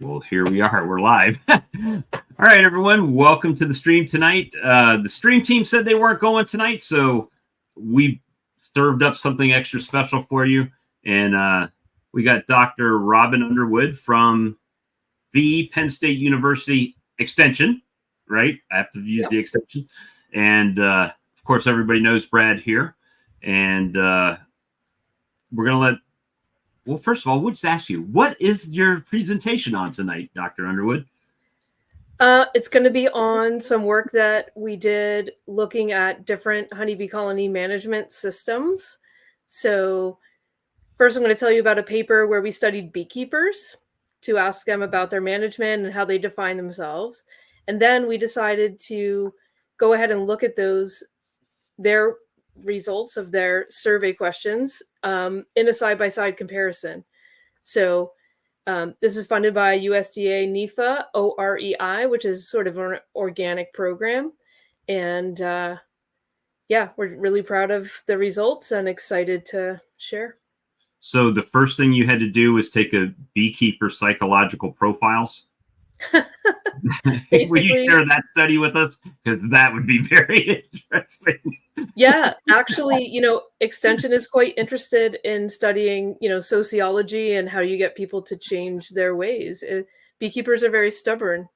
Well, here we are. We're live. All right, everyone. Welcome to the stream tonight. The stream team said they weren't going tonight, so we served up something extra special for you. And we got Dr. Robyn Underwood from the Penn State University Extension, right? I have to use the extension. And, of course, everybody knows Brad here. And we're going to let... Well, first of all, we'll just ask you, what is your presentation on tonight, Dr. Underwood? It's going to be on some work that we did looking at different honeybee colony management systems. So first, I'm going to tell you about a paper where we studied beekeepers to ask them about their management and how they define themselves. And then we decided to go ahead and look at their results of their survey questions in a side-by-side comparison. So this is funded by USDA NIFA OREI, which is sort of an organic program. And yeah, we're really proud of the results and excited to share. So the first thing you had to do was take a beekeeper psychological profiles. Will you share that study with us? Because that would be very interesting. Yeah, actually, Extension is quite interested in studying, sociology and how you get people to change their ways. Beekeepers are very stubborn.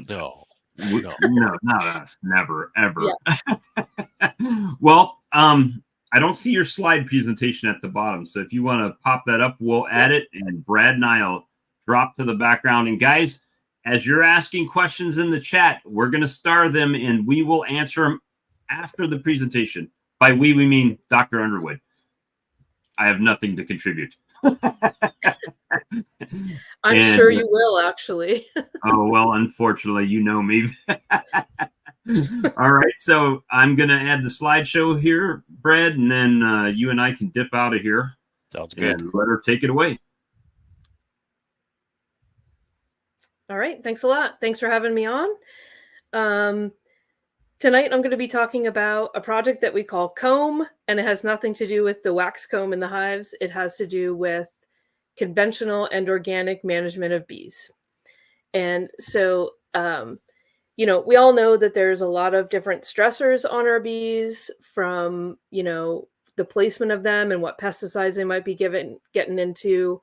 No, not us. Never, ever. Yeah. Well, I don't see your slide presentation at the bottom. So if you want to pop that up, we'll add it. And Brad and I'll drop to the background. And guys, as you're asking questions in the chat, we're going to star them and we will answer them after the presentation. By we mean Dr. Underwood. I have nothing to contribute. I'm sure you will, actually. Oh, well, unfortunately, you know me. All right, so I'm going to add the slideshow here, Brad, and then you and I can dip out of here. Sounds good. And let her take it away. All right, thanks a lot. Thanks for having me on. Tonight, I'm going to be talking about a project that we call Comb, and it has nothing to do with the wax comb in the hives. It has to do with conventional and organic management of bees. And so, we all know that there's a lot of different stressors on our bees from, the placement of them and what pesticides they might be getting into,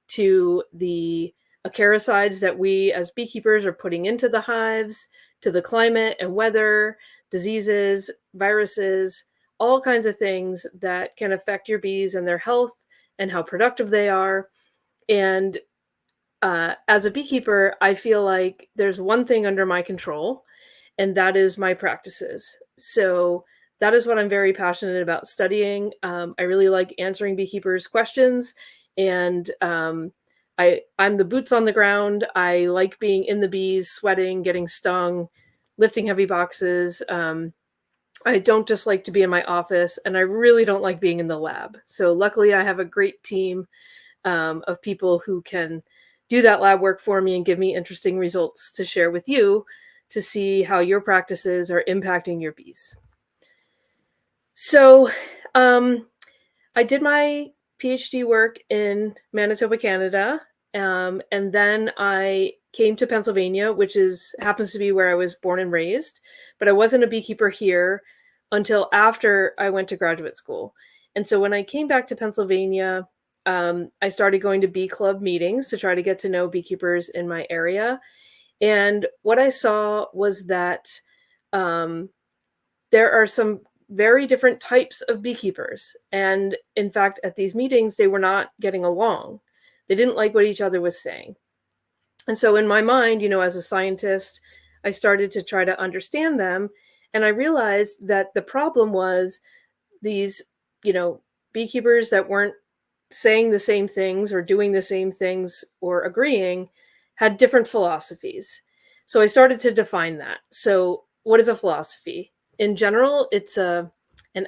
to the acaricides that we as beekeepers are putting into the hives, to the climate and weather, diseases, viruses, all kinds of things that can affect your bees and their health and how productive they are. And as a beekeeper, I feel like there's one thing under my control, and that is my practices. So that is what I'm very passionate about studying. I really like answering beekeepers' questions, and I'm the boots on the ground. I like being in the bees, sweating, getting stung, lifting heavy boxes. I don't just like to be in my office, and I really don't like being in the lab. So luckily I have a great team of people who can do that lab work for me and give me interesting results to share with you to see how your practices are impacting your bees. So I did my PhD work in Manitoba, Canada, and then I came to Pennsylvania, which happens to be where I was born and raised, but I wasn't a beekeeper here until after I went to graduate school. And so when I came back to Pennsylvania, I started going to bee club meetings to try to get to know beekeepers in my area. And what I saw was that there are some very different types of beekeepers. And in fact, at these meetings, they were not getting along. They didn't like what each other was saying. And so in my mind, as a scientist, I started to try to understand them. And I realized that the problem was these, beekeepers that weren't saying the same things or doing the same things or agreeing had different philosophies. So I started to define that. So what is a philosophy? In general, it's an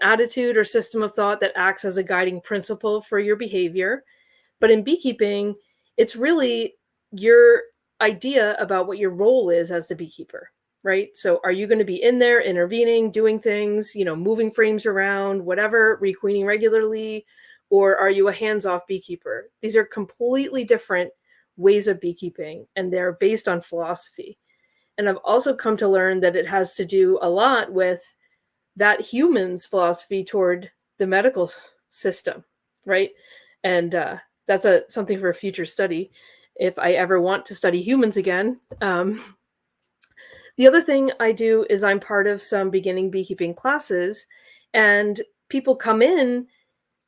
attitude or system of thought that acts as a guiding principle for your behavior. But in beekeeping, it's really your idea about what your role is as the beekeeper, right? So are you going to be in there intervening, doing things, moving frames around, whatever, requeening regularly, or are you a hands-off beekeeper? These are completely different ways of beekeeping, and they're based on philosophy. And I've also come to learn that it has to do a lot with that human's philosophy toward the medical system, right? And that's something for a future study if I ever want to study humans again. The other thing I do is I'm part of some beginning beekeeping classes, and people come in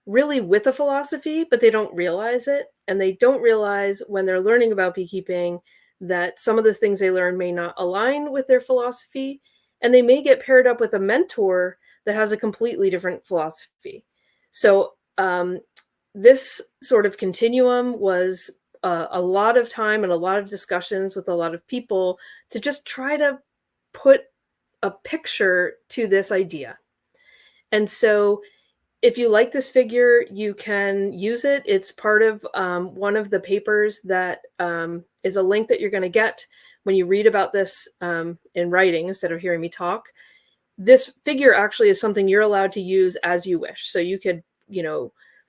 really with a philosophy, but they don't realize it. And they don't realize when they're learning about beekeeping that some of the things they learn may not align with their philosophy. And they may get paired up with a mentor that has a completely different philosophy. So this sort of continuum was a lot of time and a lot of discussions with a lot of people to just try to put a picture to this idea. And so if you like this figure, you can use it. It's part of one of the papers that is a link that you're going to get when you read about this in writing instead of hearing me talk. This figure actually is something you're allowed to use as you wish. So you could,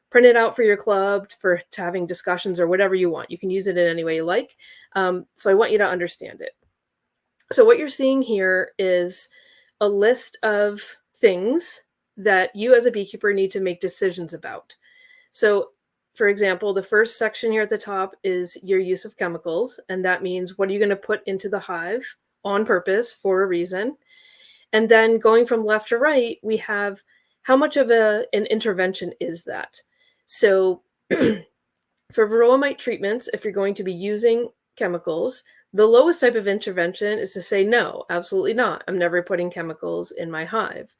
print it out for your club to having discussions or whatever you want. You can use it in any way you like. So I want you to understand it. So what you're seeing here is a list of things that you as a beekeeper need to make decisions about. So, for example, the first section here at the top is your use of chemicals, and that means what are you going to put into the hive on purpose for a reason. And then going from left to right, we have how much of an intervention is that? So for varroa mite treatments, if you're going to be using chemicals, the lowest type of intervention is to say, no, absolutely not. I'm never putting chemicals in my hive.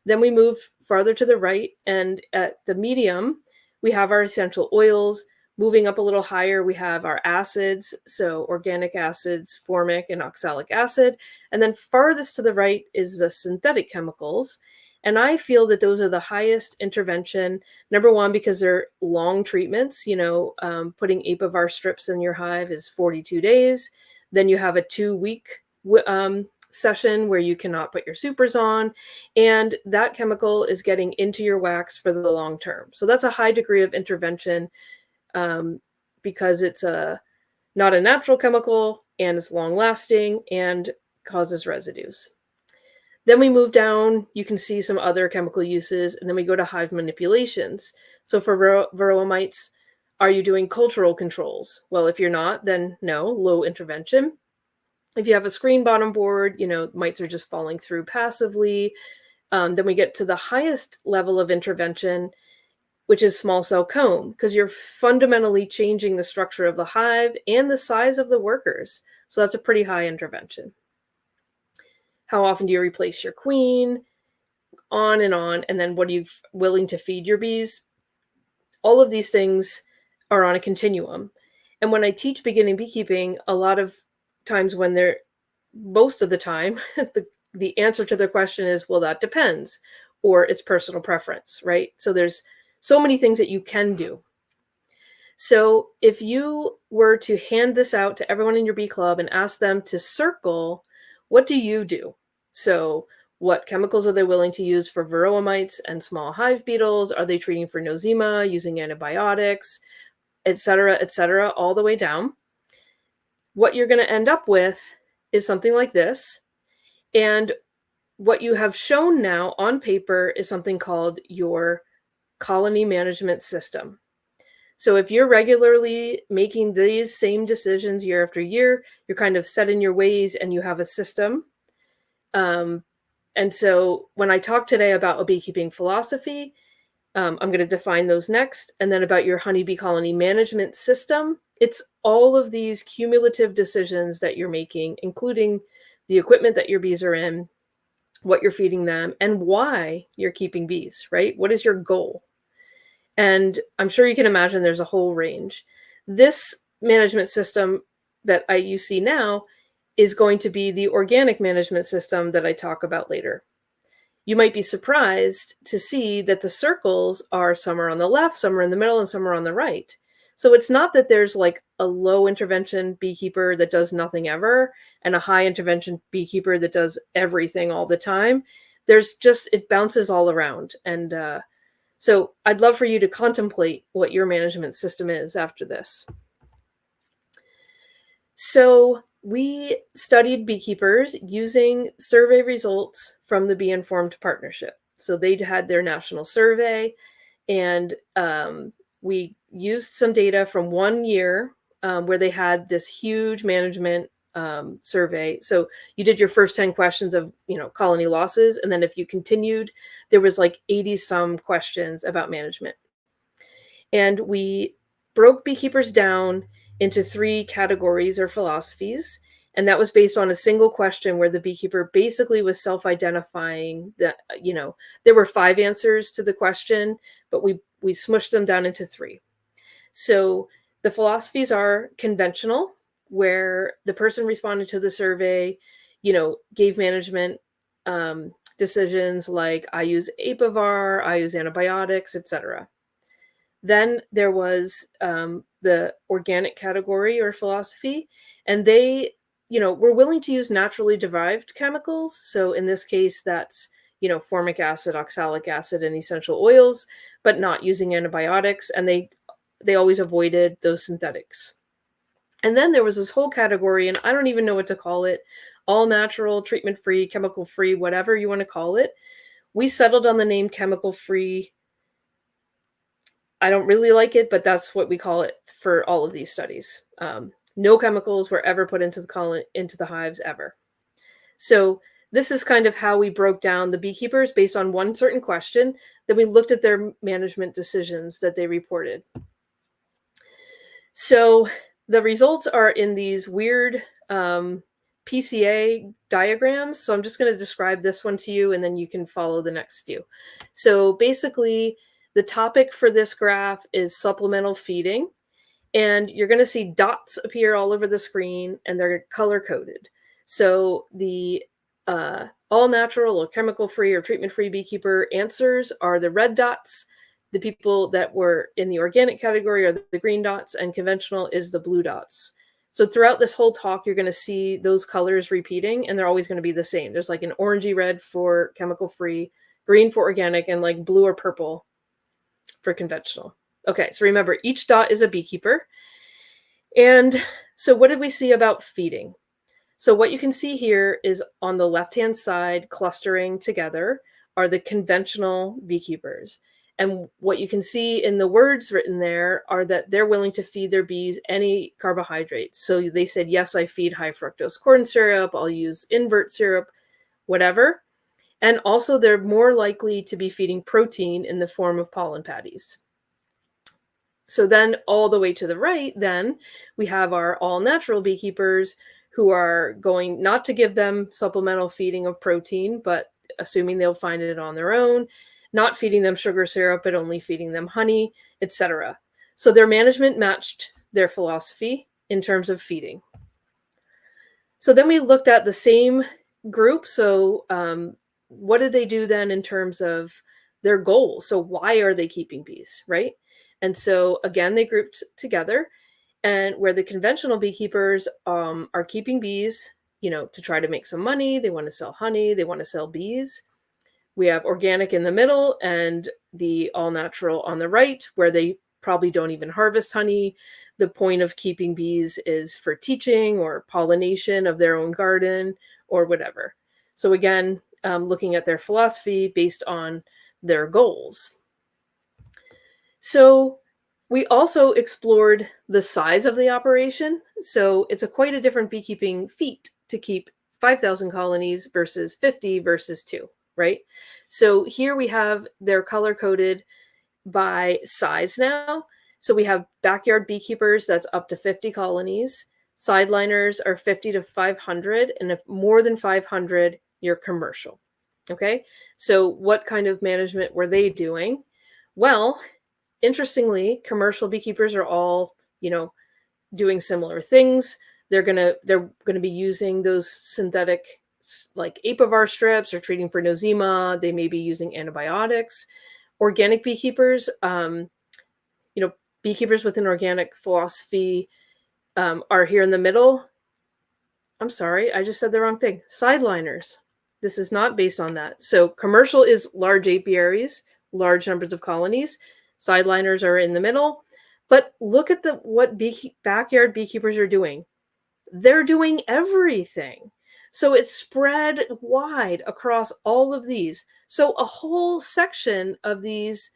Then we move farther to the right, and at the medium, we have our essential oils. Moving up a little higher, we have our acids, so organic acids, formic and oxalic acid. And then farthest to the right is the synthetic chemicals. And I feel that those are the highest intervention. Number one, because they're long treatments. Putting Apivar strips in your hive is 42 days. Then you have a 2-week session where you cannot put your supers on, and that chemical is getting into your wax for the long term. So that's a high degree of intervention because it's not a natural chemical, and it's long lasting and causes residues. Then we move down, you can see some other chemical uses, and then we go to hive manipulations. So for varroa mites, are you doing cultural controls? Well, if you're not, then no, low intervention. If you have a screen bottom board, mites are just falling through passively. Then we get to the highest level of intervention, which is small cell comb, because you're fundamentally changing the structure of the hive and the size of the workers. So that's a pretty high intervention. How often do you replace your queen? On. And then what are you willing to feed your bees? All of these things are on a continuum. And when I teach beginning beekeeping, a lot of times most of the time, the answer to their question is, well, that depends, or it's personal preference, right? So there's so many things that you can do. So if you were to hand this out to everyone in your bee club and ask them to circle, what do you do? So what chemicals are they willing to use for varroa mites and small hive beetles? Are they treating for nosema, using antibiotics, et cetera, all the way down? What you're going to end up with is something like this. And what you have shown now on paper is something called your colony management system. So if you're regularly making these same decisions year after year, you're kind of set in your ways and you have a system. And so when I talk today about a beekeeping philosophy, I'm going to define those next. And then about your honeybee colony management system, it's all of these cumulative decisions that you're making, including the equipment that your bees are in, what you're feeding them, and why you're keeping bees, right? What is your goal? And I'm sure you can imagine there's a whole range. This management system that you see now is going to be the organic management system that I talk about later. You might be surprised to see that the circles are some are on the left, some are in the middle, and some are on the right. So it's not that there's like a low intervention beekeeper that does nothing ever and a high intervention beekeeper that does everything all the time. There's just, it bounces all around. And so I'd love for you to contemplate what your management system is after this. So we studied beekeepers using survey results from the Bee Informed Partnership. So they had their national survey, and we used some data from 1 year where they had this huge management survey. So you did your first 10 questions of, colony losses, and then if you continued, there was like 80 some questions about management. And we broke beekeepers down into 3 categories or philosophies. And that was based on a single question where the beekeeper basically was self-identifying that, there were 5 answers to the question, but we smushed them down into 3. So the philosophies are conventional, where the person responding to the survey, gave management decisions like I use Apivar, I use antibiotics, etc. Then there was the organic category or philosophy, and they, were willing to use naturally derived chemicals. So in this case, that's, formic acid, oxalic acid, and essential oils, but not using antibiotics. And they always avoided those synthetics. And then there was this whole category, and I don't even know what to call it, all natural, treatment-free, chemical-free, whatever you want to call it. We settled on the name chemical-free. I don't really like it, but that's what we call it for all of these studies. No chemicals were ever put into the hives ever. So this is kind of how we broke down the beekeepers based on one certain question. Then we looked at their management decisions that they reported. So the results are in these weird PCA diagrams. So I'm just going to describe this one to you, and then you can follow the next few. So basically, the topic for this graph is supplemental feeding, and you're going to see dots appear all over the screen, and they're color-coded. So the all natural or chemical-free or treatment-free beekeeper answers are the red dots. The people that were in the organic category are the green dots, and conventional is the blue dots. So throughout this whole talk, you're going to see those colors repeating, and they're always going to be the same. There's like an orangey red for chemical-free, green for organic, and like blue or purple for conventional. Okay, so remember, each dot is a beekeeper. And so what did we see about feeding? So what you can see here is on the left-hand side, clustering together, are the conventional beekeepers. And what you can see in the words written there are that they're willing to feed their bees any carbohydrates. So they said, yes, I feed high fructose corn syrup, I'll use invert syrup, whatever. And also they're more likely to be feeding protein in the form of pollen patties. So then all the way to the right, then we have our all natural beekeepers who are going not to give them supplemental feeding of protein, but assuming they'll find it on their own, not feeding them sugar syrup, but only feeding them honey, etc. So their management matched their philosophy in terms of feeding. So then we looked at the same group. So what did they do then in terms of their goals? So why are they keeping bees, right? And so again, they grouped together, and where the conventional beekeepers are keeping bees, to try to make some money. They want to sell honey. They want to sell bees. We have organic in the middle and the all natural on the right, where they probably don't even harvest honey. The point of keeping bees is for teaching or pollination of their own garden or whatever. So again, looking at their philosophy based on their goals. So we also explored the size of the operation. So it's quite a different beekeeping feat to keep 5,000 colonies versus 50 versus 2, right? So here we have they're color-coded by size now. So we have backyard beekeepers, that's up to 50 colonies. Sideliners are 50 to 500, and if more than 500, you're commercial. Okay, so what kind of management were they doing? Well, interestingly, commercial beekeepers are all, doing similar things. They're gonna be using those synthetic like Apivar strips or treating for nosema. They may be using antibiotics. Organic beekeepers, beekeepers with an organic philosophy are here in the middle. I'm sorry, I just said the wrong thing. Sideliners. This is not based on that. So commercial is large apiaries, large numbers of colonies. Sideliners are in the middle. But look at what backyard beekeepers are doing. they're doing everything. So it's spread wide across all of these. So a whole section of these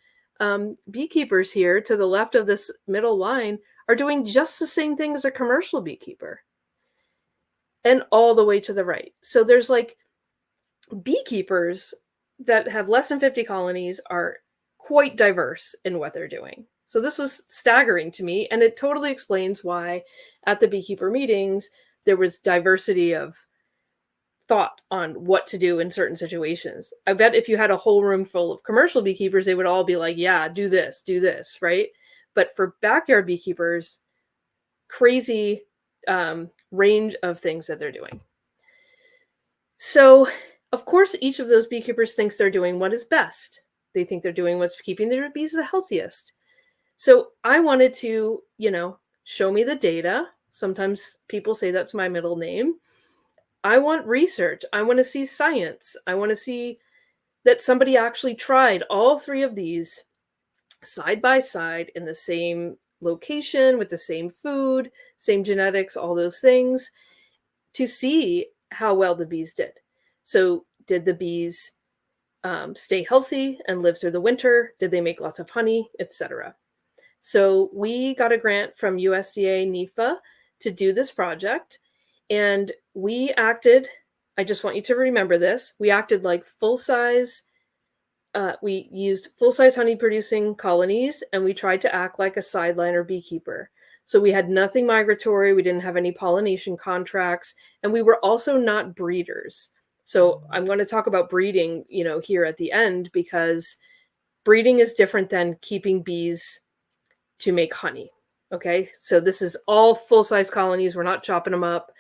beekeepers here to the left of this middle line are doing just the same thing as a commercial beekeeper, and all the way to the right. So there's like beekeepers that have less than 50 colonies are quite diverse in what they're doing. So this was staggering to me, and it totally explains why at the beekeeper meetings there was diversity of thought on what to do in certain situations. I bet if you had a whole room full of commercial beekeepers, they would all be like, yeah, do this, right? But for backyard beekeepers, crazy range of things that they're doing. So, of course, each of those beekeepers thinks they're doing what is best. They think they're doing what's keeping their bees the healthiest. So I wanted to, show me the data. Sometimes people say that's my middle name. I want research. I want to see science. I want to see that somebody actually tried all three of these side by side in the same location with the same food, same genetics, all those things, to see how well the bees did. So did the bees stay healthy and live through the winter? Did they make lots of honey, etc.? So we got a grant from USDA NIFA to do this project. And we acted, I just want you to remember this, we acted like full-size, we used full-size honey-producing colonies, and we tried to act like a sideliner beekeeper. So we had nothing migratory, we didn't have any pollination contracts, and we were also not breeders. So I'm going to talk about breeding, here at the end, because breeding is different than keeping bees to make honey. Okay, so this is all full-size colonies. We're not chopping them up.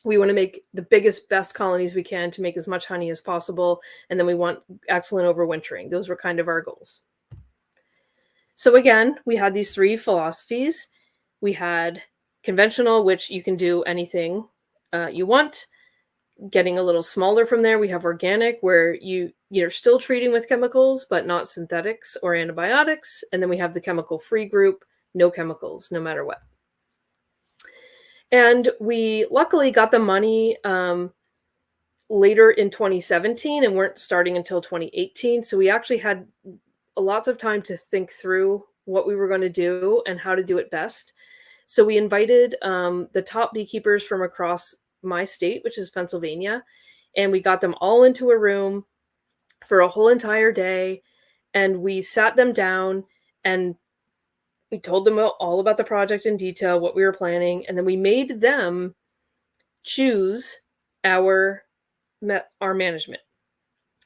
We want to make the biggest, best colonies we can to make as much honey as possible. And then we want excellent overwintering. Those were kind of our goals. So again, we had these three philosophies. We had conventional, which you can do anything you want. Getting a little smaller from there, we have organic, where you're still treating with chemicals, but not synthetics or antibiotics. And then we have the chemical-free group, no chemicals, no matter what. And we luckily got the money later in 2017 and weren't starting until 2018. So we actually had lots of time to think through what we were going to do and how to do it best. So we invited the top beekeepers from across my state, which is Pennsylvania, and we got them all into a room for a whole entire day, and we sat them down and we told them all about the project in detail, what we were planning, and then we made them choose our management.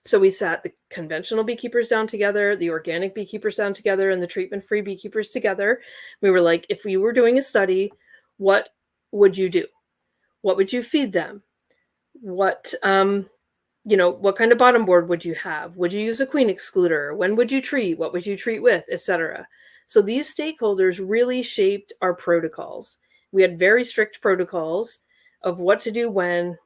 So we sat the conventional beekeepers down together, the organic beekeepers down together, and the treatment-free beekeepers together. We were like, if we were doing a study, what would you do? What would you feed them? What what kind of bottom board would you have? Would you use a queen excluder? When would you treat? What would you treat with, etc.? So these stakeholders really shaped our protocols. We had very strict protocols of what to do when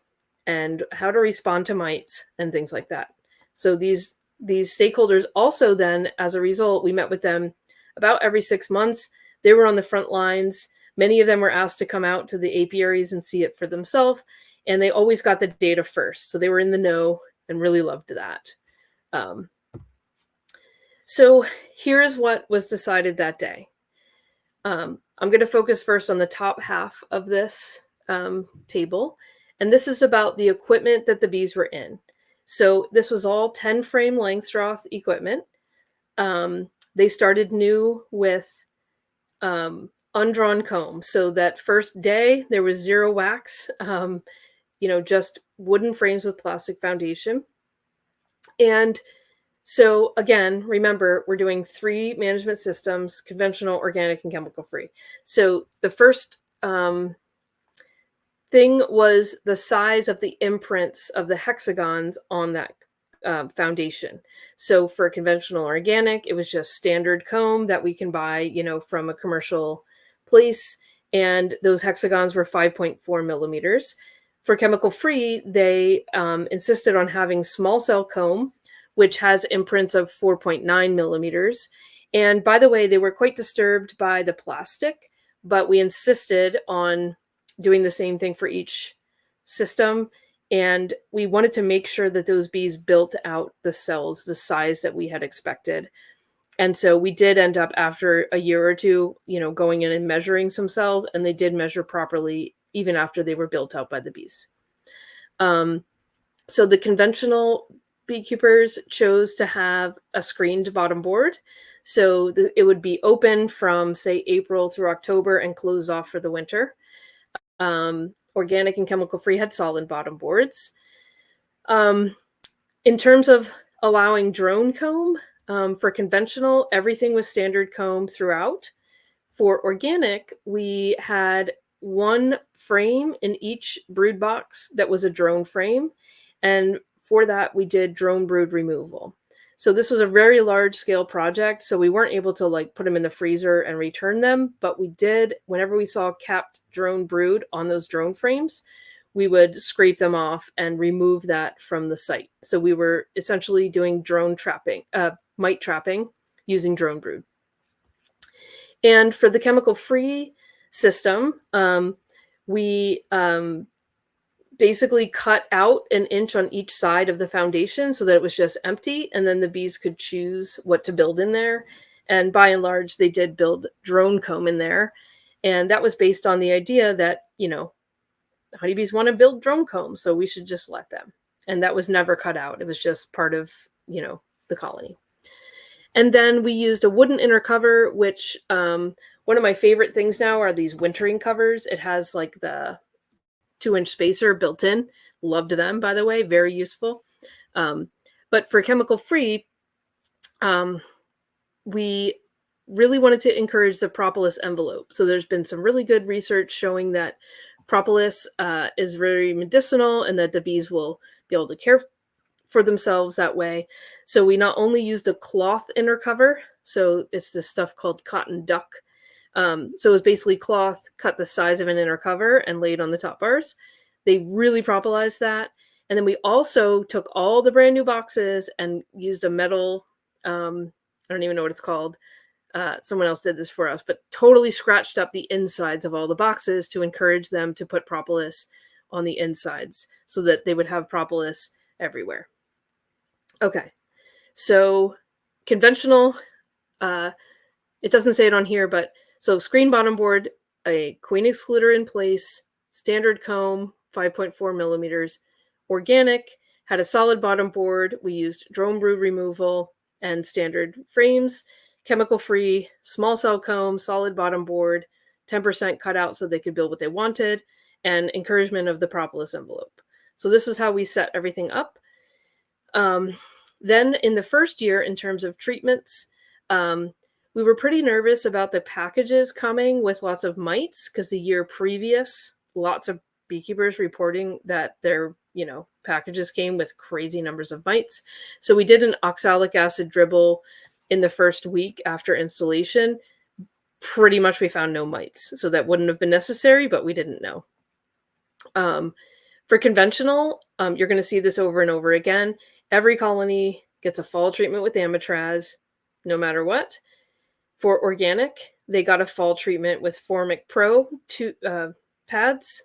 and how to respond to mites and things like that. So these stakeholders also then, as a result, we met with them about every 6 months. They were on the front lines. Many of them were asked to come out to the apiaries and see it for themselves. And they always got the data first. So they were in the know and really loved that. So here's what was decided that day. I'm going to focus first on the top half of this table. And this is about the equipment that the bees were in. So this was all 10 frame Langstroth equipment. They started new with undrawn comb. So that first day there was 0 wax, just wooden frames with plastic foundation. And so again, remember, we're doing 3 management systems: conventional, organic, and chemical free. So the first thing was the size of the imprints of the hexagons on that foundation. So for conventional organic, it was just standard comb that we can buy, from a commercial place. And those hexagons were 5.4 millimeters. For chemical free, they insisted on having small cell comb, which has imprints of 4.9 millimeters. And by the way, they were quite disturbed by the plastic, but we insisted on doing the same thing for each system. And we wanted to make sure that those bees built out the cells the size that we had expected. And so we did end up, after a year or two, going in and measuring some cells, and they did measure properly even after they were built out by the bees. So the conventional beekeepers chose to have a screened bottom board. So it would be open from, say, April through October and closed off for the winter. Organic and chemical free had solid bottom boards. In terms of allowing drone comb, for conventional, everything was standard comb throughout. For organic, we had one frame in each brood box that was a drone frame. And for that, we did drone brood removal. So this was a very large scale project. So we weren't able to put them in the freezer and return them. But we did, whenever we saw capped drone brood on those drone frames, we would scrape them off and remove that from the site. So we were essentially doing drone trapping, mite trapping using drone brood. And for the chemical-free system, we basically cut out an inch on each side of the foundation so that it was just empty, and then the bees could choose what to build in there. And by and large, they did build drone comb in there. And that was based on the idea that, honeybees want to build drone comb, so we should just let them. And that was never cut out. It was just part of, the colony. And then we used a wooden inner cover, which one of my favorite things now are these wintering covers. It has the 2-inch spacer built in. Loved them, by the way, very useful. But for chemical free, we really wanted to encourage the propolis envelope. So there's been some really good research showing that propolis is very medicinal and that the bees will be able to care for themselves that way. So we not only used a cloth inner cover, so it's this stuff called cotton duck. So it was basically cloth cut the size of an inner cover and laid on the top bars. They really propolized that. And then we also took all the brand new boxes and used a metal, I don't even know what it's called. Someone else did this for us, but totally scratched up the insides of all the boxes to encourage them to put propolis on the insides so that they would have propolis everywhere. Okay, so conventional, it doesn't say it on here, but so screen bottom board, a queen excluder in place, standard comb, 5.4 millimeters. Organic had a solid bottom board. We used drone brood removal and standard frames. Chemical free, small cell comb, solid bottom board, 10% cut out so they could build what they wanted, and encouragement of the propolis envelope. So this is how we set everything up. Then in the first year, in terms of treatments, we were pretty nervous about the packages coming with lots of mites, because the year previous, lots of beekeepers reporting that their packages came with crazy numbers of mites. So we did an oxalic acid dribble in the first week after installation. Pretty much we found no mites. So that wouldn't have been necessary, but we didn't know. For conventional, you're going to see this over and over again. Every colony gets a fall treatment with Amitraz, no matter what. For organic, they got a fall treatment with Formic Pro pads,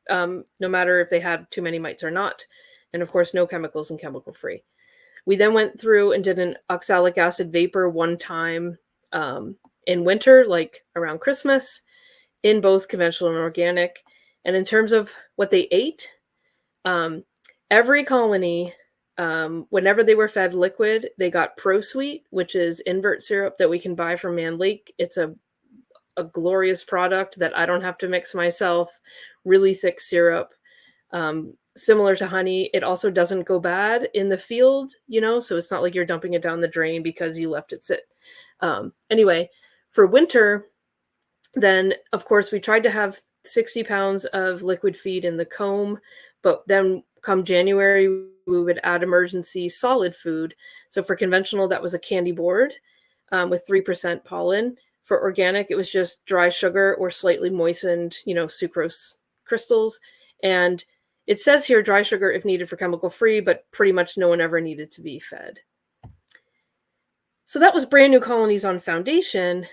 no matter if they had too many mites or not. And of course, no chemicals and chemical free. We then went through and did an oxalic acid vapor one time in winter, like around Christmas, in both conventional and organic. And in terms of what they ate, every colony, whenever they were fed liquid, they got ProSweet, which is invert syrup that we can buy from Man Lake. It's a glorious product that I don't have to mix myself. Really thick syrup, similar to honey. It also doesn't go bad in the field, so it's not like you're dumping it down the drain because you left it sit. Anyway, for winter, then of course we tried to have 60 pounds of liquid feed in the comb, but then come January, we would add emergency solid food. So for conventional, that was a candy board with 3% pollen. For organic, it was just dry sugar or slightly moistened, sucrose crystals. And it says here dry sugar if needed for chemical free, but pretty much no one ever needed to be fed. So that was brand new colonies on foundation.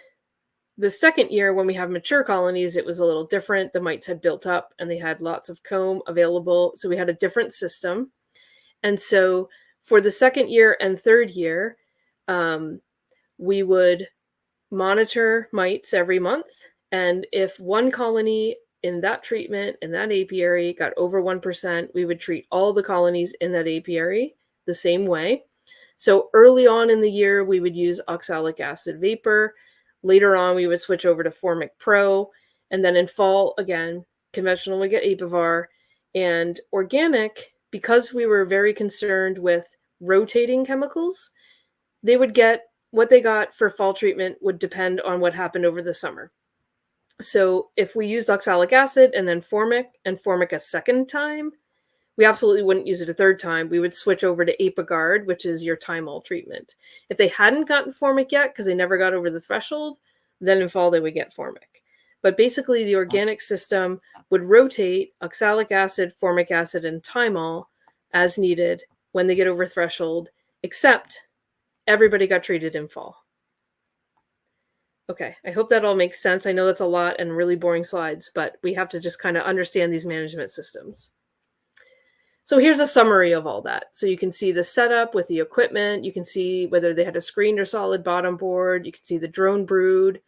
The second year, when we have mature colonies, it was a little different. The mites had built up and they had lots of comb available. So we had a different system. And so for the second year and third year, we would monitor mites every month. And if one colony in that treatment, in that apiary, got over 1%, we would treat all the colonies in that apiary the same way. So early on in the year, we would use oxalic acid vapor. Later on, we would switch over to Formic Pro. And then in fall, again, conventional would get Apivar. And organic, because we were very concerned with rotating chemicals, they would get what they got for fall treatment would depend on what happened over the summer. So if we used oxalic acid and then Formic and Formic a second time, we absolutely wouldn't use it a third time. We would switch over to Apiguard, which is your Thymol treatment. If they hadn't gotten Formic yet, because they never got over the threshold, then in fall they would get Formic. But basically the organic system would rotate oxalic acid, Formic acid, and Thymol as needed when they get over threshold, except everybody got treated in fall. Okay, I hope that all makes sense. I know that's a lot and really boring slides, but we have to just kind of understand these management systems. So here's a summary of all that. So you can see the setup with the equipment. You can see whether they had a screened or solid bottom board. You can see the drone brood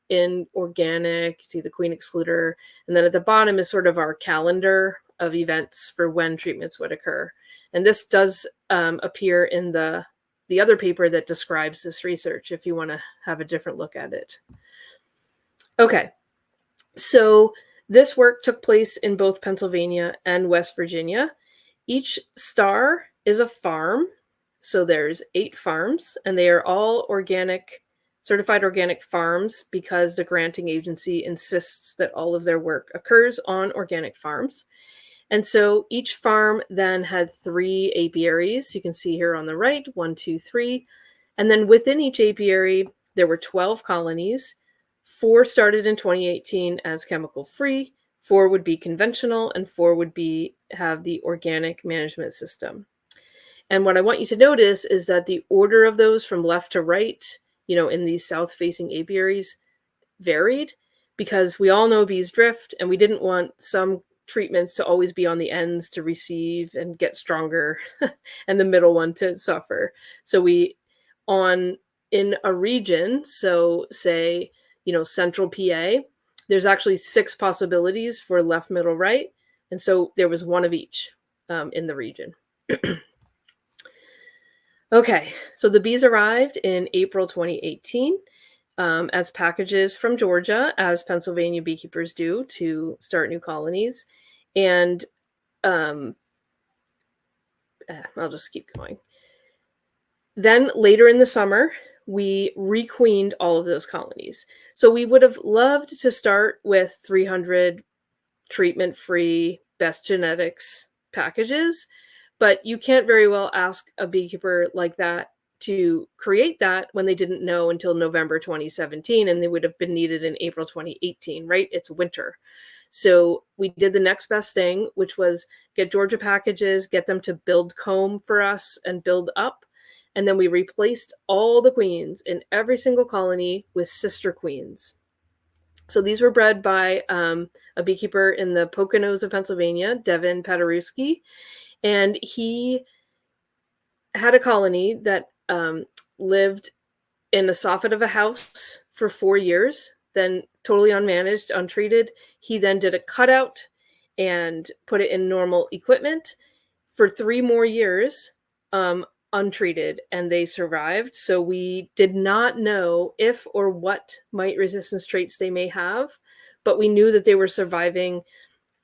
in organic. You see the queen excluder. And then at the bottom is sort of our calendar of events for when treatments would occur. And this does appear in the other paper that describes this research if you want to have a different look at it. Okay, so this work took place in both Pennsylvania and West Virginia. Each star is a farm. So there's 8 farms, and they are all organic, certified organic farms because the granting agency insists that all of their work occurs on organic farms. And so each farm then had 3 apiaries. You can see here on the right, 1, 2, 3. And then within each apiary, there were 12 colonies. 4 started in 2018 as chemical free, 4 would be conventional, and 4 would have the organic management system. And what I want you to notice is that the order of those from left to right, in these south-facing apiaries varied, because we all know bees drift, and we didn't want some treatments to always be on the ends to receive and get stronger and the middle one to suffer. So in a region, so say, central PA, there's actually 6 possibilities for left, middle, right. And so there was 1 of each in the region. Okay, so the bees arrived in April 2018 as packages from Georgia, as Pennsylvania beekeepers do to start new colonies. And I'll just keep going. Then later in the summer, we requeened all of those colonies. So we would have loved to start with 300 treatment-free, best genetics packages, but you can't very well ask a beekeeper like that to create that when they didn't know until November 2017, and they would have been needed in April 2018, right? It's winter. So we did the next best thing, which was get Georgia packages, get them to build comb for us and build up. And then we replaced all the queens in every single colony with sister queens. So these were bred by a beekeeper in the Poconos of Pennsylvania, Devin Paderewski. And he had a colony that lived in a soffit of a house for 4 years, then totally unmanaged, untreated. He then did a cutout and put it in normal equipment for 3 more years, untreated, and they survived. So we did not know if or what mite resistance traits they may have, but we knew that they were surviving,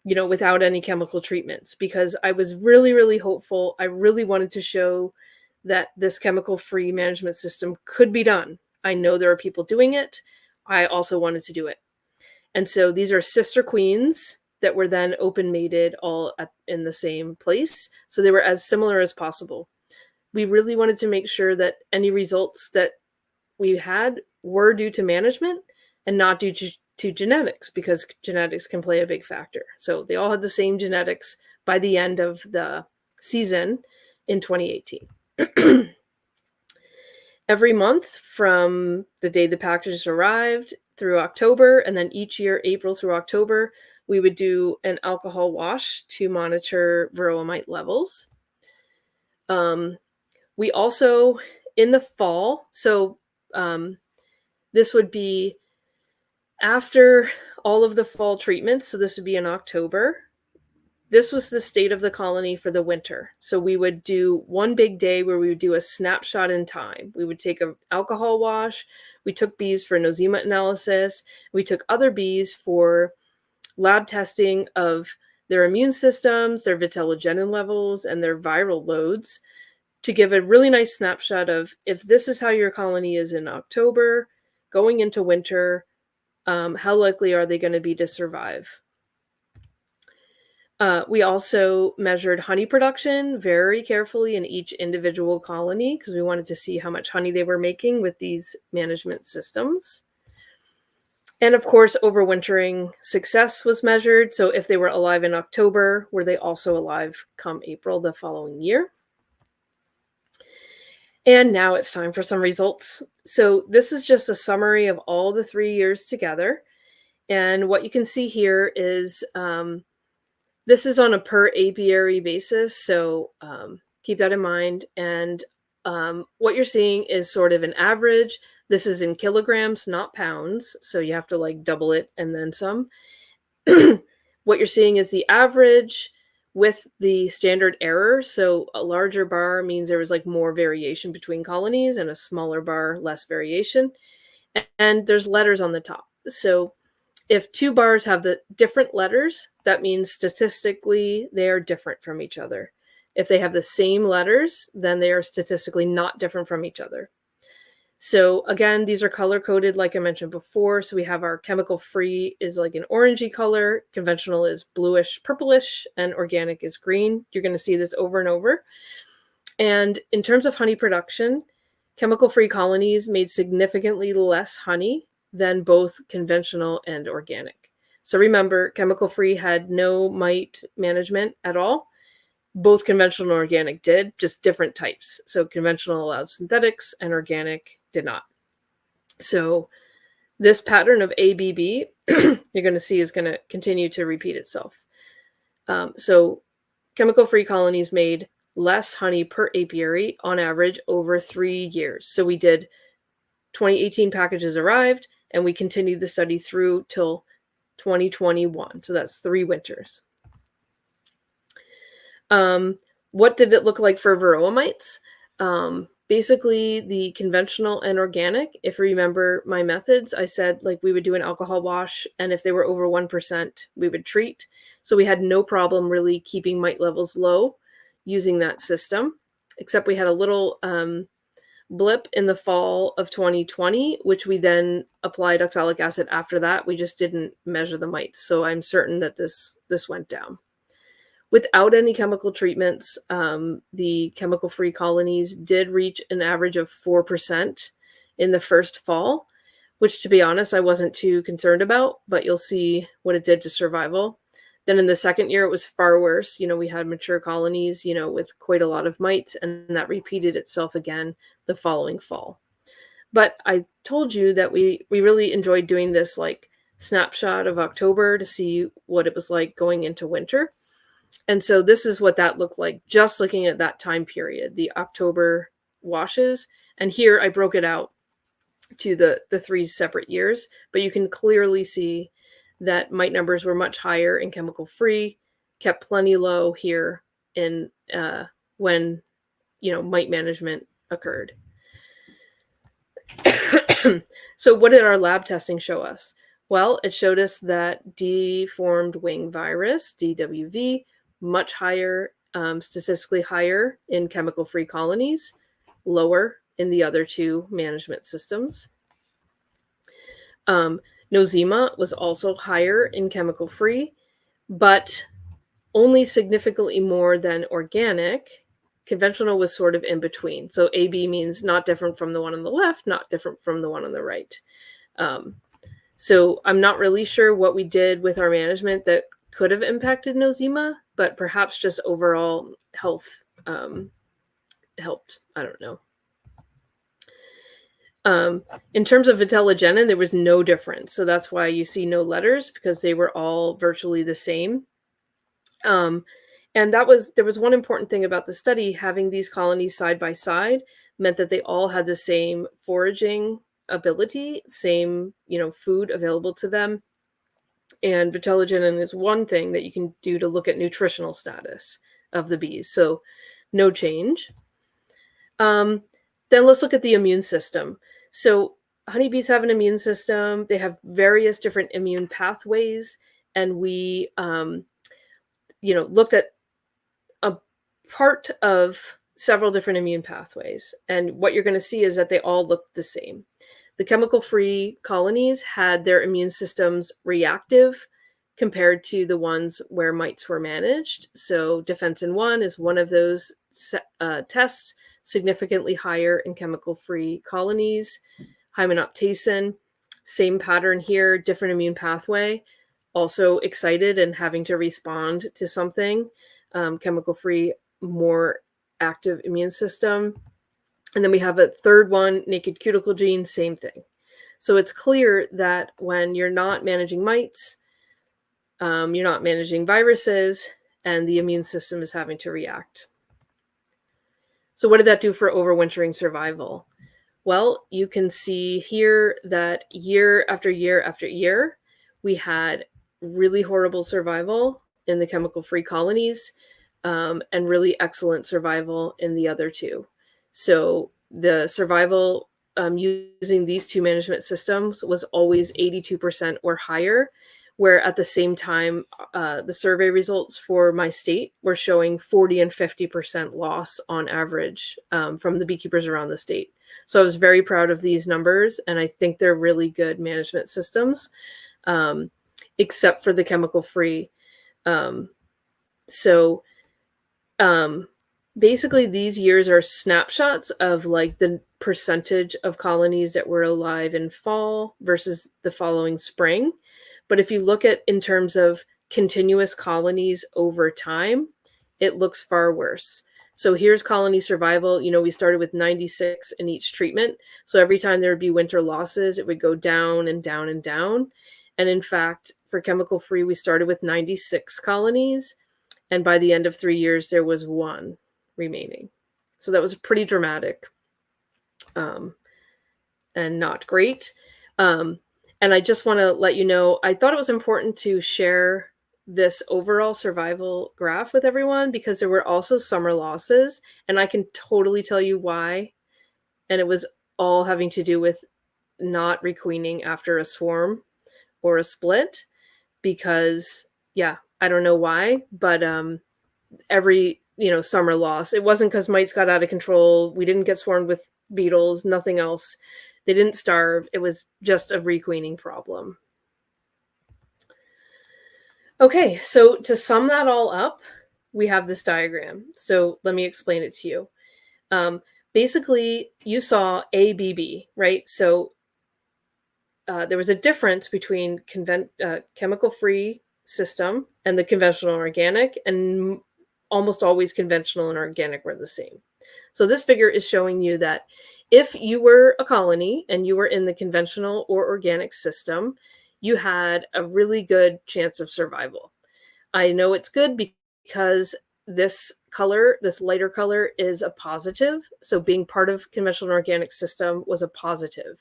without any chemical treatments, because I was really, really hopeful. I really wanted to show that this chemical-free management system could be done. I know there are people doing it. I also wanted to do it. And so these are sister queens that were then open mated all in the same place. So they were as similar as possible. We really wanted to make sure that any results that we had were due to management and not due to genetics, because genetics can play a big factor. So they all had the same genetics by the end of the season in 2018. Every month from the day the packages arrived through October, and then each year, April through October, we would do an alcohol wash to monitor varroa mite levels. We also, in the fall, so this would be after all of the fall treatments, so this would be in October. This was the state of the colony for the winter. So we would do one big day where we would do a snapshot in time. We would take an alcohol wash. We took bees for nosema analysis. We took other bees for lab testing of their immune systems, their vitellogenin levels, and their viral loads to give a really nice snapshot of if this is how your colony is in October, going into winter, how likely are they going to be to survive? We also measured honey production very carefully in each individual colony because we wanted to see how much honey they were making with these management systems. And of course, overwintering success was measured. So if they were alive in October, were they also alive come April the following year? And now it's time for some results. So this is just a summary of all the 3 years together. And what you can see here is this is on a per apiary basis, so keep that in mind. And what you're seeing is sort of an average. This is in kilograms, not pounds, so you have to like double it and then some. What you're seeing is the average with the standard error. So a larger bar means there was like more variation between colonies, and a smaller bar, less variation. And there's letters on the top. So if 2 bars have the different letters, that means statistically they are different from each other. If they have the same letters, then they are statistically not different from each other. So again, these are color-coded like I mentioned before. So we have our chemical-free is like an orangey color, conventional is bluish, purplish, and organic is green. You're going to see this over and over. And in terms of honey production, chemical-free colonies made significantly less honey than both conventional and organic. So remember, chemical-free had no mite management at all. Both conventional and organic did, just different types. So conventional allowed synthetics and organic did not. So this pattern of ABB, you're going to see is going to continue to repeat itself. So chemical-free colonies made less honey per apiary on average over 3 years. So we did 2018 packages arrived, and we continued the study through till 2021. So that's 3 winters. What did it look like for varroa mites? Basically, the conventional and organic, if you remember my methods, I said like we would do an alcohol wash, and if they were over 1%, we would treat. So we had no problem really keeping mite levels low using that system, except we had a little blip in the fall of 2020, which we then applied oxalic acid after that. We just didn't measure the mites. So I'm certain that this went down. Without any chemical treatments, the chemical-free colonies did reach an average of 4% in the first fall, which to be honest, I wasn't too concerned about, but you'll see what it did to survival. Then in the second year, it was far worse. We had mature colonies, with quite a lot of mites, and that repeated itself again the following fall. But I told you that we really enjoyed doing this like snapshot of October to see what it was like going into winter. And so this is what that looked like, just looking at that time period, the October washes. And here I broke it out to the 3 separate years, but you can clearly see that mite numbers were much higher in chemical-free, kept plenty low here in when mite management occurred. So what did our lab testing show us? Well, it showed us that deformed wing virus, DWV, much higher, statistically higher in chemical-free colonies, lower in the other 2 management systems. Nosema was also higher in chemical-free, but only significantly more than organic. Conventional was sort of in between. So AB means not different from the one on the left, not different from the one on the right. So I'm not really sure what we did with our management that could have impacted nosema, but perhaps just overall health helped. I don't know. In terms of vitellogenin, there was no difference. So that's why you see no letters, because they were all virtually the same. And there was one important thing about the study. Having these colonies side by side meant that they all had the same foraging ability, same, food available to them. And vitellogenin is one thing that you can do to look at nutritional status of the bees. So no change. Then let's look at the immune system. So honeybees have an immune system. They have various different immune pathways. And we, looked at a part of several different immune pathways. And what you're going to see is that they all look the same. The chemical-free colonies had their immune systems reactive compared to the ones where mites were managed. So defensin 1 is one of those tests, significantly higher in chemical-free colonies. Hymenoptacin, same pattern here, different immune pathway, also excited and having to respond to something. Chemical-free, more active immune system. And then we have a third one, naked cuticle gene, same thing. So it's clear that when you're not managing mites, you're not managing viruses, and the immune system is having to react. So what did that do for overwintering survival? Well, you can see here that year after year after year, we had really horrible survival in the chemical-free colonies, and really excellent survival in the other two. So the survival using these two management systems was always 82% or higher, where at the same time, the survey results for my state were showing 40 and 50% loss on average from the beekeepers around the state. So I was very proud of these numbers, and I think they're really good management systems, except for the chemical-free. Basically, these years are snapshots of like the percentage of colonies that were alive in fall versus the following spring. But if you look at in terms of continuous colonies over time, it looks far worse. So here's colony survival. We started with 96 in each treatment. So every time there would be winter losses, it would go down and down and down. And in fact, for chemical-free, we started with 96 colonies. And by the end of 3 years, there was one remaining. So that was pretty dramatic and not great. And I just want to let you know, I thought it was important to share this overall survival graph with everyone because there were also summer losses, and I can totally tell you why. And it was all having to do with not requeening after a swarm or a split because, I don't know why, but every, summer loss, it wasn't because mites got out of control. We didn't get swarmed with beetles, nothing else. They didn't starve. It was just a requeening problem. Okay, so to sum that all up, we have this diagram. So let me explain it to you. Basically, you saw ABB, right? So there was a difference between chemical-free system and the conventional and organic, and almost always conventional and organic were the same. So this figure is showing you that if you were a colony and you were in the conventional or organic system, you had a really good chance of survival. I know it's good because this color, this lighter color, is a positive. So being part of conventional and organic system was a positive.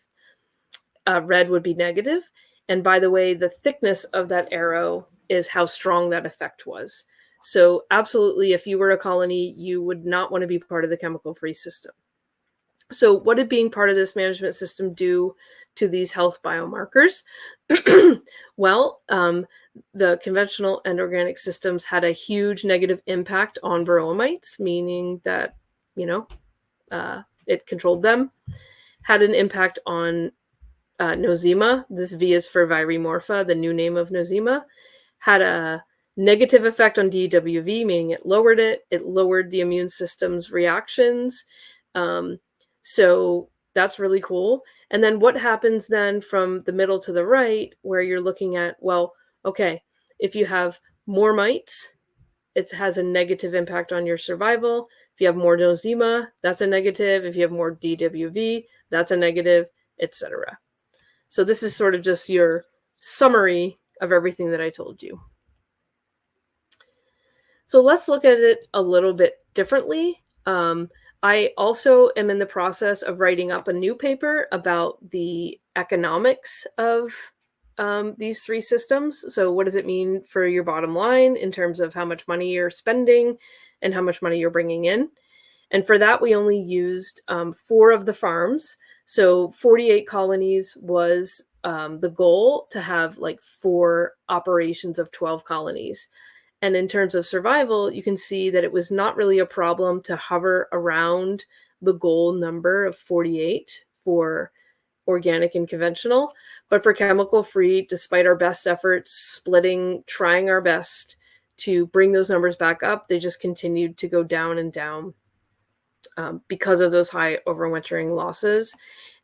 Red would be negative. And by the way, the thickness of that arrow is how strong that effect was. So absolutely, if you were a colony, you would not want to be part of the chemical-free system. So what did being part of this management system do to these health biomarkers? Well, the conventional and organic systems had a huge negative impact on varroa mites, meaning that, it controlled them, had an impact on nosema. This V is for viremorpha, the new name of nosema, had a negative effect on DWV, meaning it lowered it. It lowered the immune system's reactions. So that's really cool. And then what happens then from the middle to the right, where you're looking at, well, okay, if you have more mites, it has a negative impact on your survival. If you have more nosema, that's a negative. If you have more DWV, that's a negative, etc. So this is sort of just your summary of everything that I told you. So let's look at it a little bit differently. I also am in the process of writing up a new paper about the economics of these three systems. So what does it mean for your bottom line in terms of how much money you're spending and how much money you're bringing in? And for that, we only used 4 of the farms. So 48 colonies was the goal, to have like 4 operations of 12 colonies. And in terms of survival, you can see that it was not really a problem to hover around the goal number of 48 for organic and conventional. But for chemical free, despite our best efforts, splitting, trying our best to bring those numbers back up, they just continued to go down and down because of those high overwintering losses.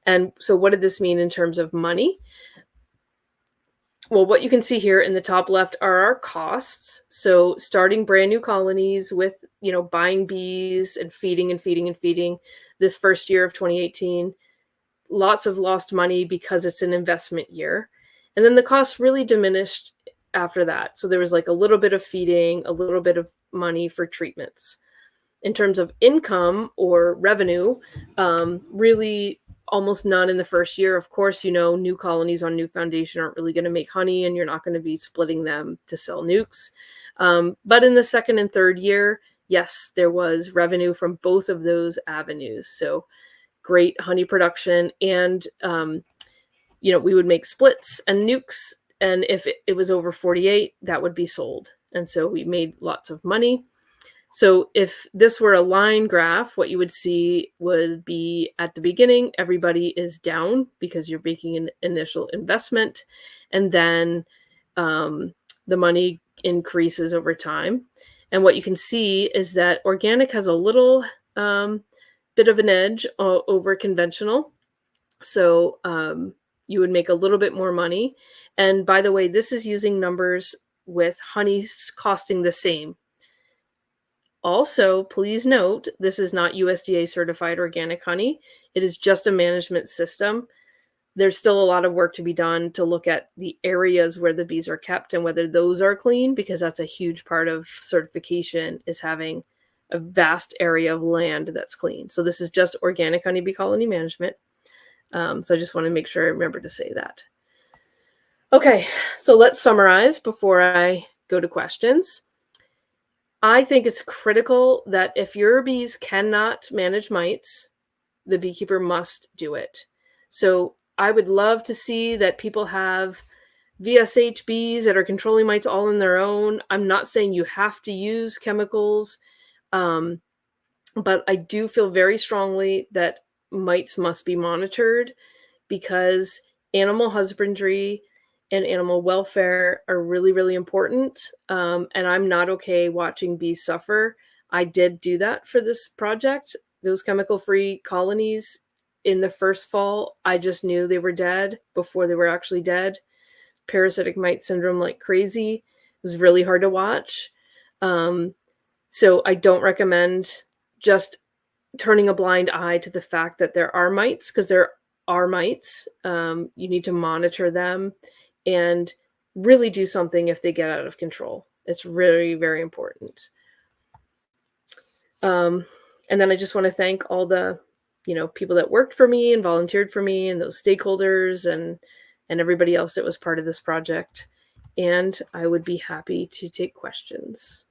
And so what did this mean in terms of money? Well, what you can see here in the top left are our costs. So starting brand new colonies with, buying bees and feeding and feeding and feeding this first year of 2018, lots of lost money because it's an investment year. And then the costs really diminished after that. So there was like a little bit of feeding, a little bit of money for treatments. In terms of income or revenue, really almost none in the first year. Of course, new colonies on new foundation aren't really going to make honey, and you're not going to be splitting them to sell nukes. But in the second and third year, yes, there was revenue from both of those avenues. So great honey production, and we would make splits and nukes, and if it was over 48, that would be sold. And so we made lots of money. So if this were a line graph, what you would see would be at the beginning, everybody is down because you're making an initial investment, and then the money increases over time. And what you can see is that organic has a little bit of an edge over conventional. So you would make a little bit more money. And by the way, this is using numbers with honey costing the same. Also, please note, this is not USDA certified organic honey. It is just a management system. There's still a lot of work to be done to look at the areas where the bees are kept and whether those are clean, because that's a huge part of certification, is having a vast area of land that's clean. So this is just organic honeybee colony management. So I just want to make sure I remember to say that. Okay, so let's summarize before I go to questions. I think it's critical that if your bees cannot manage mites, the beekeeper must do it. So I would love to see that people have VSH bees that are controlling mites all on their own. I'm not saying you have to use chemicals, but I do feel very strongly that mites must be monitored, because animal husbandry and animal welfare are really, really important. And I'm not okay watching bees suffer. I did do that for this project. Those chemical-free colonies in the first fall, I just knew they were dead before they were actually dead. Parasitic mite syndrome like crazy. It was really hard to watch. So I don't recommend just turning a blind eye to the fact that there are mites, because there are mites. You need to monitor them and really do something if they get out of control. It's really, very important. And then I just want to thank all the, people that worked for me and volunteered for me, and those stakeholders and everybody else that was part of this project. And I would be happy to take questions.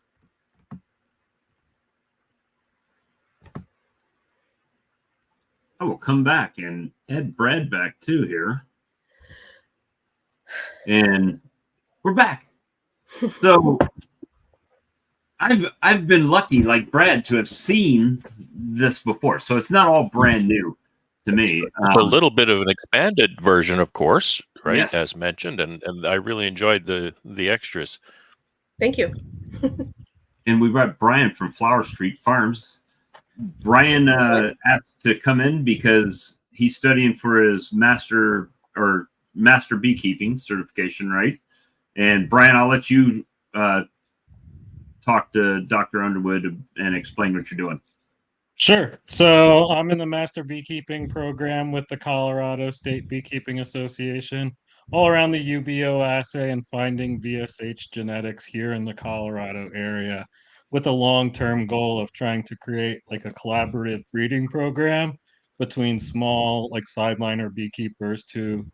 I will come back and add Brad back too here. And we're back. So I've been lucky, like Brad, to have seen this before. So it's not all brand new to me. It's a little bit of an expanded version, of course, right? Yes. As mentioned, and I really enjoyed the extras. Thank you. And we brought Brian from Flower Street Farms. Brian asked to come in because he's studying for his master beekeeping certification, right? And Brian, I'll let you talk to Dr. Underwood and explain what you're doing. Sure. So I'm in the Master Beekeeping program with the Colorado State Beekeeping Association, all around the UBO assay and finding VSH genetics here in the Colorado area, with a long-term goal of trying to create like a collaborative breeding program between small, like sideliner beekeepers to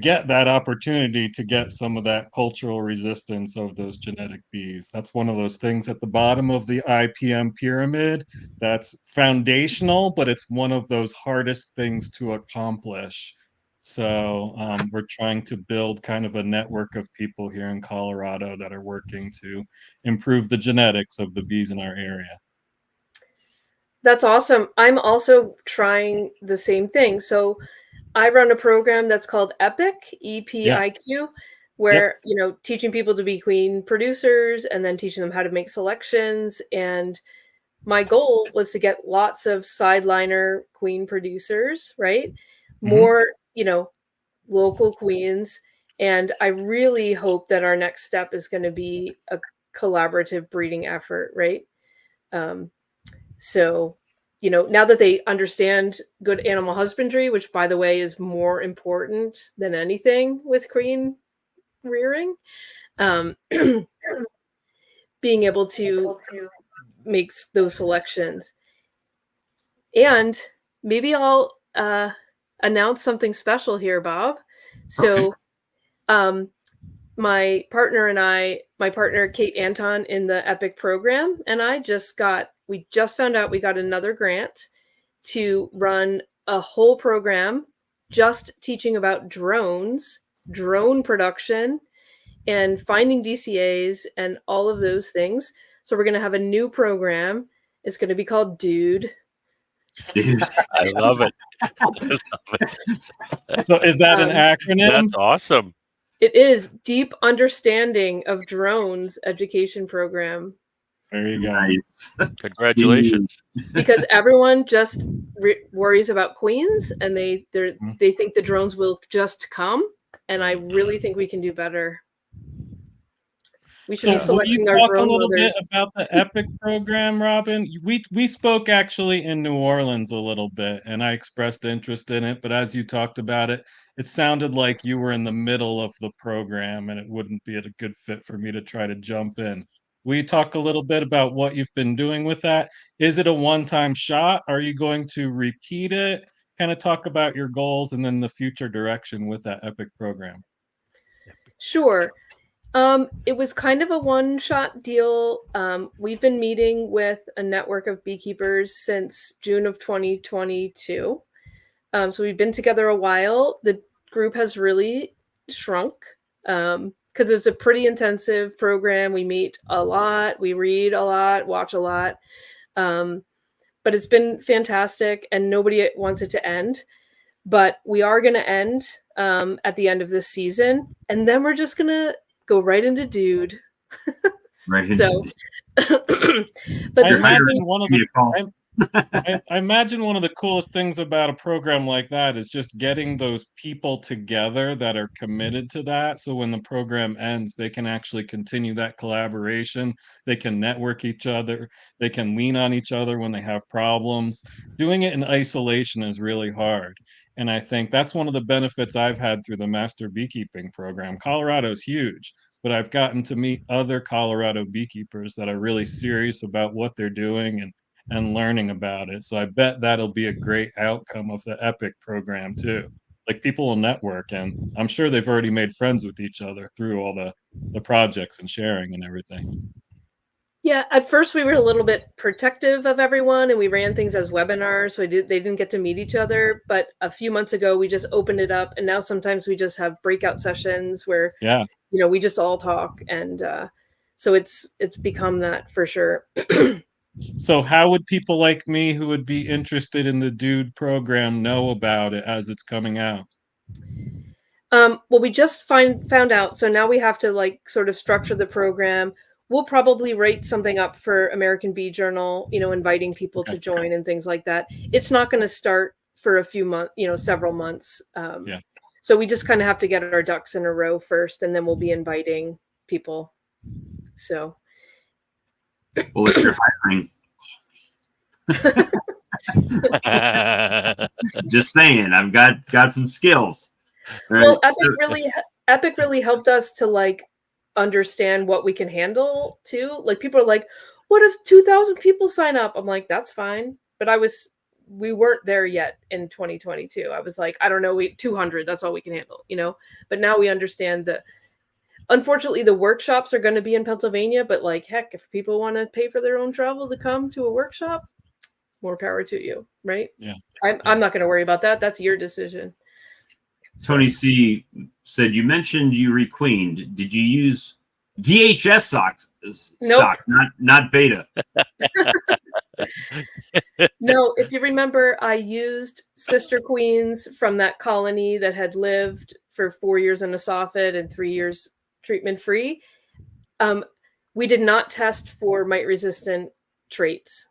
get that opportunity to get some of that cultural resistance of those genetic bees. That's one of those things at the bottom of the IPM pyramid that's foundational, but it's one of those hardest things to accomplish. So we're trying to build kind of a network of people here in Colorado that are working to improve the genetics of the bees in our area. That's awesome. I'm also trying the same thing. So I run a program that's called EPIQ, EPIQ, Yep. where, teaching people to be queen producers and then teaching them how to make selections. And my goal was to get lots of sideliner queen producers, right? More, local queens. And I really hope that our next step is going to be a collaborative breeding effort, right? So, now that they understand good animal husbandry, which by the way is more important than anything with queen rearing, being able to make those selections. And maybe I'll announce something special here, Bob. So, my partner Kate Anton in the EPIC program, and we just found out we got another grant to run a whole program just teaching about drones, drone production, and finding DCAs and all of those things. So we're going to have a new program. It's going to be called Dude. I love it. I love it. So is that an acronym? That's awesome. It is Deep Understanding of Drones Education Program. There you go. Nice. Congratulations. Because everyone just worries about queens, and they think the drones will just come. And I really think we can do better. We should be selecting our drone talk a little mothers. bit about the EPIC program, Robyn? We spoke actually in New Orleans a little bit, and I expressed interest in it. But as you talked about it, it sounded like you were in the middle of the program, and it wouldn't be a good fit for me to try to jump in. Will you talk a little bit about what you've been doing with that? Is it a one-time shot? Are you going to repeat it? Kind of talk about your goals and then the future direction with that EPIC program. Sure. It was kind of a one-shot deal. We've been meeting with a network of beekeepers since June of 2022. So we've been together a while. The group has really shrunk because it's a pretty intensive program. We meet a lot, we read a lot, watch a lot. But it's been fantastic, and nobody wants it to end. But we are going to end at the end of this season, and then we're just going to go right into Dude. Right. So, but I imagine one of the coolest things about a program like that is just getting those people together that are committed to that. So when the program ends, they can actually continue that collaboration. They can network each other. They can lean on each other when they have problems. Doing it in isolation is really hard. And I think that's one of the benefits I've had through the Master Beekeeping program. Colorado's huge, but I've gotten to meet other Colorado beekeepers that are really serious about what they're doing and learning about it. So I bet that'll be a great outcome of the EPIC program too. Like people will network, and I'm sure they've already made friends with each other through all the projects and sharing and everything. Yeah, at first we were a little bit protective of everyone, and we ran things as webinars, so they didn't get to meet each other. But a few months ago, we just opened it up, and now sometimes we just have breakout sessions where we just all talk, and so it's become that for sure. So how would people like me who would be interested in the Dude program know about it as it's coming out? Well, we just found out, so now we have to sort of structure the program. We'll probably write something up for American Bee Journal, inviting people to join and things like that. It's not going to start for a few months, several months. So we just kind of have to get our ducks in a row first, and then we'll be inviting people. So. Well, if you're hiring, Just saying, I've got some skills. Well, So- Epic really helped us to like understand what we can handle too. Like people are like, what if 2,000 people sign up? I'm like, that's fine. But we weren't there yet in 2022. I was like, I don't know, 200, that's all we can handle, you know? But now we understand that unfortunately the workshops are going to be in Pennsylvania, but like, heck, if people want to pay for their own travel to come to a workshop, more power to you, right? Yeah. I'm not going to worry about that. That's your decision. Tony C said, you mentioned you requeened. Did you use VHS stock, not beta? No, if you remember, I used sister queens from that colony that had lived for 4 years in a soffit and 3 years treatment free. We did not test for mite resistant traits,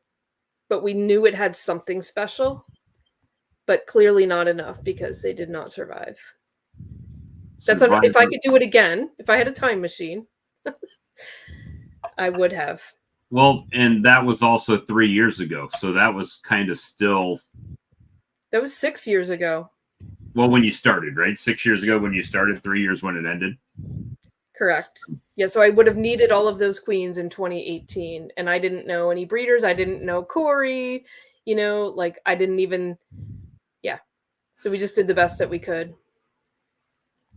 but we knew it had something special, but clearly not enough because they did not survive. That's if I could do it again, if I had a time machine, I would have. Well, and that was also 3 years ago. So that was kind of still. That was 6 years ago. Well, when you started, right? 6 years ago when you started, 3 years when it ended. Correct. Yeah, so I would have needed all of those queens in 2018. And I didn't know any breeders. I didn't know Corey, you know, like I didn't even, yeah. So we just did the best that we could.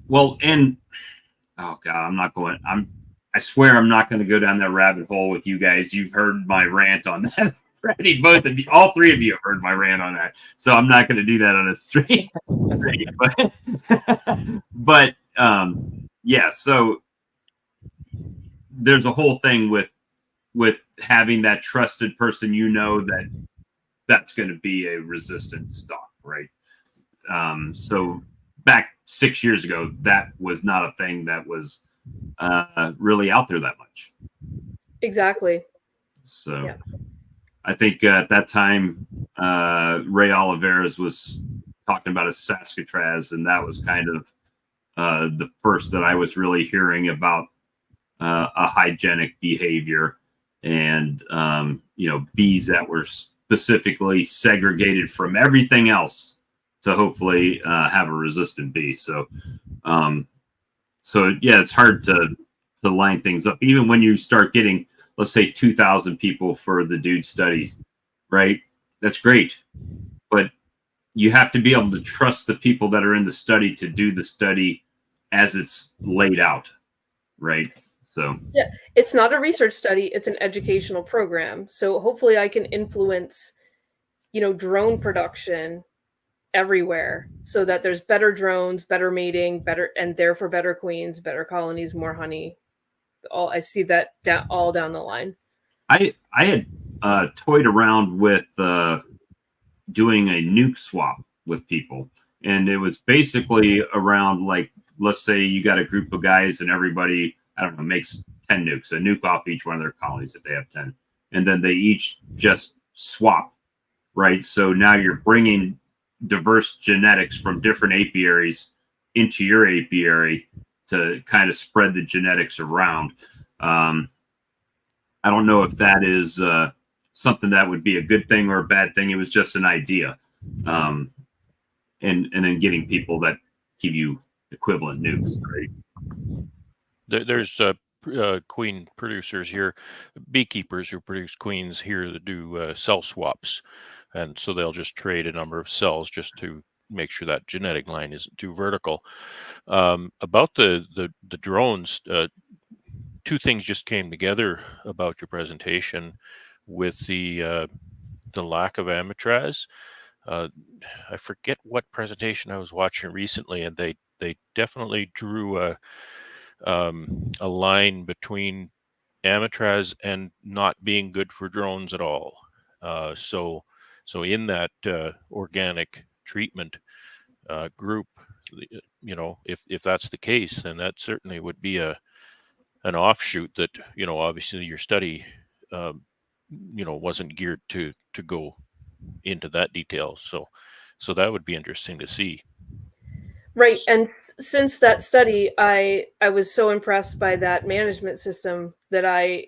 Well, and, oh God, I swear I'm not going to go down that rabbit hole with you guys. You've heard my rant on that already. Both of you, all three of you have heard my rant on that. So I'm not going to do that on a stream. But yeah, so there's a whole thing with having that trusted person, you know, that's going to be a resistant stock, right? So back 6 years ago, that was not a thing that was really out there that much. Exactly. So yeah. I think at that time, Ray Oliveras was talking about a Saskatraz, and that was kind of the first that I was really hearing about a hygienic behavior and, you know, bees that were specifically segregated from everything else to hopefully have a resistant bee. So, yeah, it's hard to line things up, even when you start getting, let's say, 2,000 people for the dude studies, right? That's great, but you have to be able to trust the people that are in the study to do the study as it's laid out, right? So yeah, it's not a research study, it's an educational program. So hopefully I can influence, you know, drone production everywhere so that there's better drones, better mating, better, and therefore better queens, better colonies, more honey. I see that all down the line. I had toyed around with doing a nuke swap with people, and it was basically around, like, let's say you got a group of guys and everybody, I don't know, makes 10 nukes, a nuke off each one of their colonies if they have 10, and then they each just swap, right? So now you're bringing diverse genetics from different apiaries into your apiary to kind of spread the genetics around. I don't know if that is something that would be a good thing or a bad thing. It was just an idea. And then getting people that give you equivalent nukes, right? There's queen producers here, beekeepers who produce queens here that do cell swaps. And so they'll just trade a number of cells just to make sure that genetic line isn't too vertical. About the drones, two things just came together about your presentation with the lack of amatraz. I forget what presentation I was watching recently, and they definitely drew a line between amatraz and not being good for drones at all. So in that organic treatment group, you know, if that's the case, then that certainly would be an offshoot that, you know, obviously your study, you know, wasn't geared to go into that detail. So that would be interesting to see. Right. And since that study, I was so impressed by that management system that I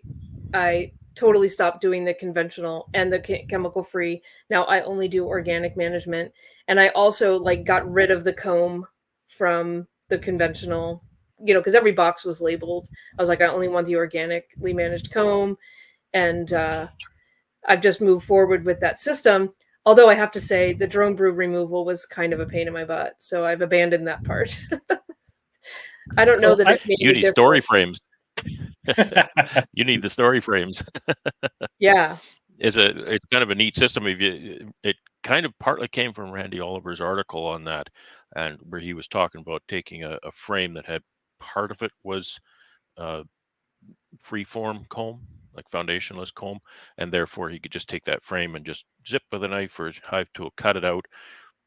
totally stopped doing the conventional and the chemical free. Now I only do organic management. And I also like got rid of the comb from the conventional, you know, because every box was labeled. I was like, I only want the organically managed comb. And I've just moved forward with that system. Although I have to say the drone brood removal was kind of a pain in my butt. So I've abandoned that part. I don't know that it made You a need story difference. frames. You need the story frames. Yeah. It's kind of a neat system. It kind of partly came from Randy Oliver's article on that, and where he was talking about taking a frame that had part of it was free-form comb, like foundationless comb, and therefore he could just take that frame and just zip with a knife or hive tool, cut it out,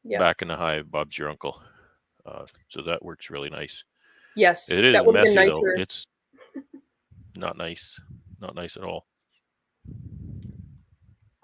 Yeah. back in the hive. Bob's your uncle. So that works really nice. Yes. It is that would have been messy though. nicer. It's not nice at all.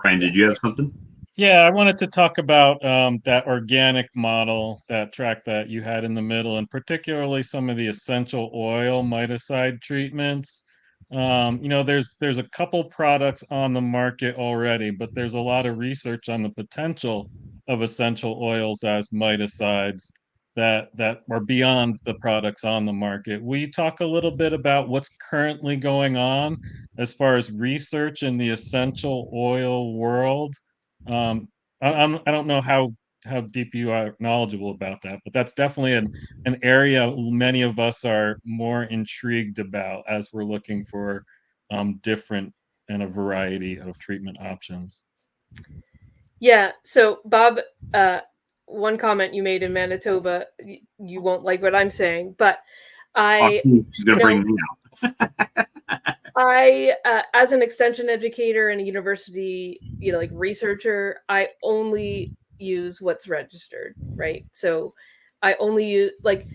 Brian, did you have something? Yeah, I wanted to talk about that organic model, that track that you had in the middle, and particularly some of the essential oil miticide treatments. You know, there's a couple products on the market already, but there's a lot of research on the potential of essential oils as miticides that are beyond the products on the market. Will you talk a little bit about what's currently going on as far as research in the essential oil world? I don't know how deep you are knowledgeable about that, but that's definitely an area many of us are more intrigued about as we're looking for different and a variety of treatment options. Yeah. So, Bob, one comment you made in Manitoba, you won't like what I'm saying, but She's going to bring me out. as an extension educator and a university, you know, like researcher, I only use what's registered, right? So, I only use like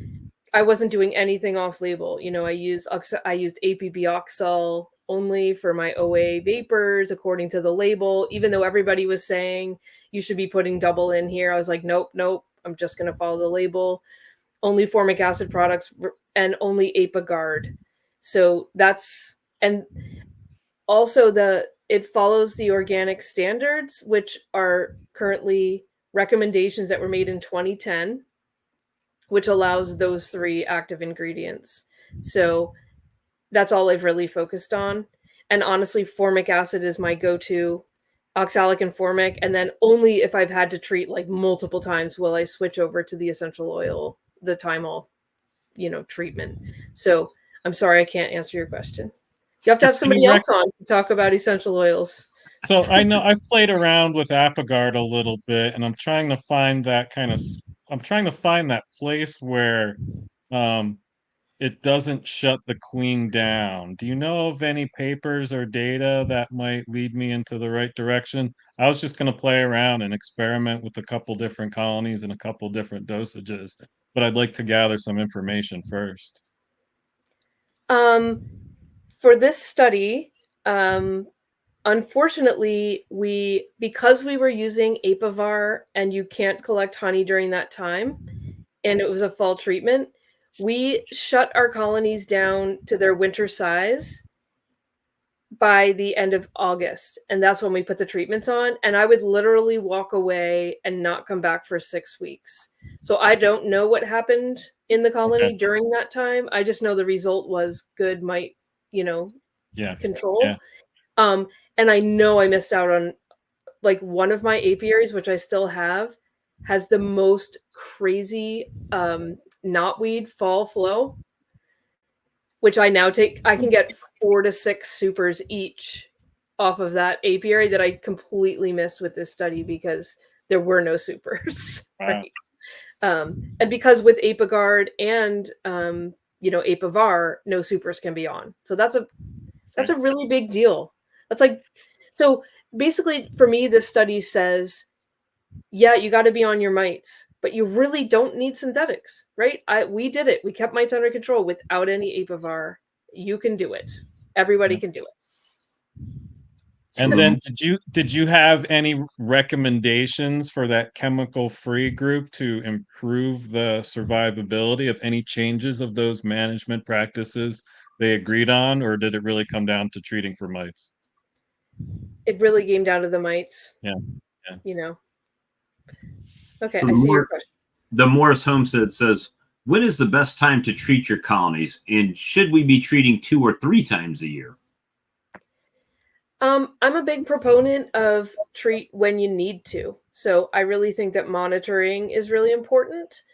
I wasn't doing anything off label. You know, I used APB only for my OA vapors according to the label, even though everybody was saying you should be putting double in here. I was like, nope, nope. I'm just going to follow the label. Only formic acid products and only APA-Guard. So that's, and also it follows the organic standards, which are currently recommendations that were made in 2010, which allows those 3 active ingredients. So that's all I've really focused on. And honestly, formic acid is my go-to, oxalic and formic. And then only if I've had to treat like multiple times will I switch over to the essential oil, the thymol, you know, treatment. So I'm sorry, I can't answer your question. You have to have somebody else on to talk about essential oils. So I know I've played around with APA-Guard a little bit, and I'm trying to find that place where it doesn't shut the queen down. Do you know of any papers or data that might lead me into the right direction? I was just going to play around and experiment with a couple different colonies and a couple different dosages, but I'd like to gather some information first. For this study, unfortunately, because we were using APA-VAR and you can't collect honey during that time, and it was a fall treatment, we shut our colonies down to their winter size by the end of August. And that's when we put the treatments on. And I would literally walk away and not come back for 6 weeks. So I don't know what happened in the colony during that time. I just know the result was good mite, you know, control. Yeah. And I know I missed out on like one of my apiaries, which I still have, has the most crazy knotweed fall flow, which I now take. I can get 4 to 6 supers each off of that apiary that I completely missed with this study because there were no supers. Right? And because with APA-Guard and you know, APA-VAR, no supers can be on. So that's a really big deal. That's like, so basically for me, this study says, yeah, you got to be on your mites, but you really don't need synthetics, right? We did it. We kept mites under control without any APA-VAR. You can do it. Everybody can do it. And then did you have any recommendations for that chemical-free group to improve the survivability of any changes of those management practices they agreed on, or did it really come down to treating for mites? It really came down to the mites. Yeah. Okay, So I see your question. the Morris Homestead says, when is the best time to treat your colonies? And should we be treating 2 or 3 times a year? I'm a big proponent of treat when you need to. So I really think that monitoring is really important.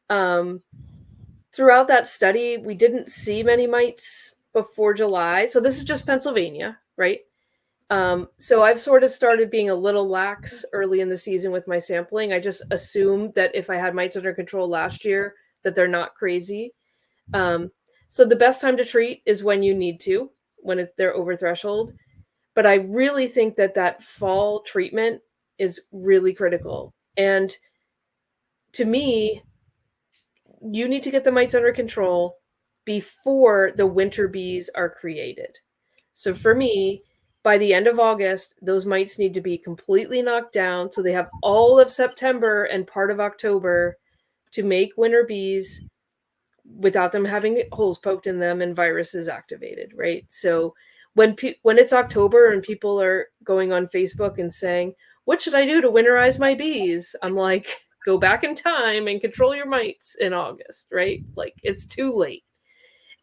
Throughout that study, we didn't see many mites before July. So this is just Pennsylvania, right? So I've sort of started being a little lax early in the season with my sampling. I just assumed that if I had mites under control last year, that they're not crazy. So the best time to treat is when you need to, when they're over threshold. But I really think that fall treatment is really critical. And to me, you need to get the mites under control before the winter bees are created. So for me, by the end of August, those mites need to be completely knocked down so they have all of September and part of October to make winter bees without them having holes poked in them and viruses activated, right? So when it's October and people are going on Facebook and saying, "What should I do to winterize my bees?" I'm like, go back in time and control your mites in August, right? Like it's too late.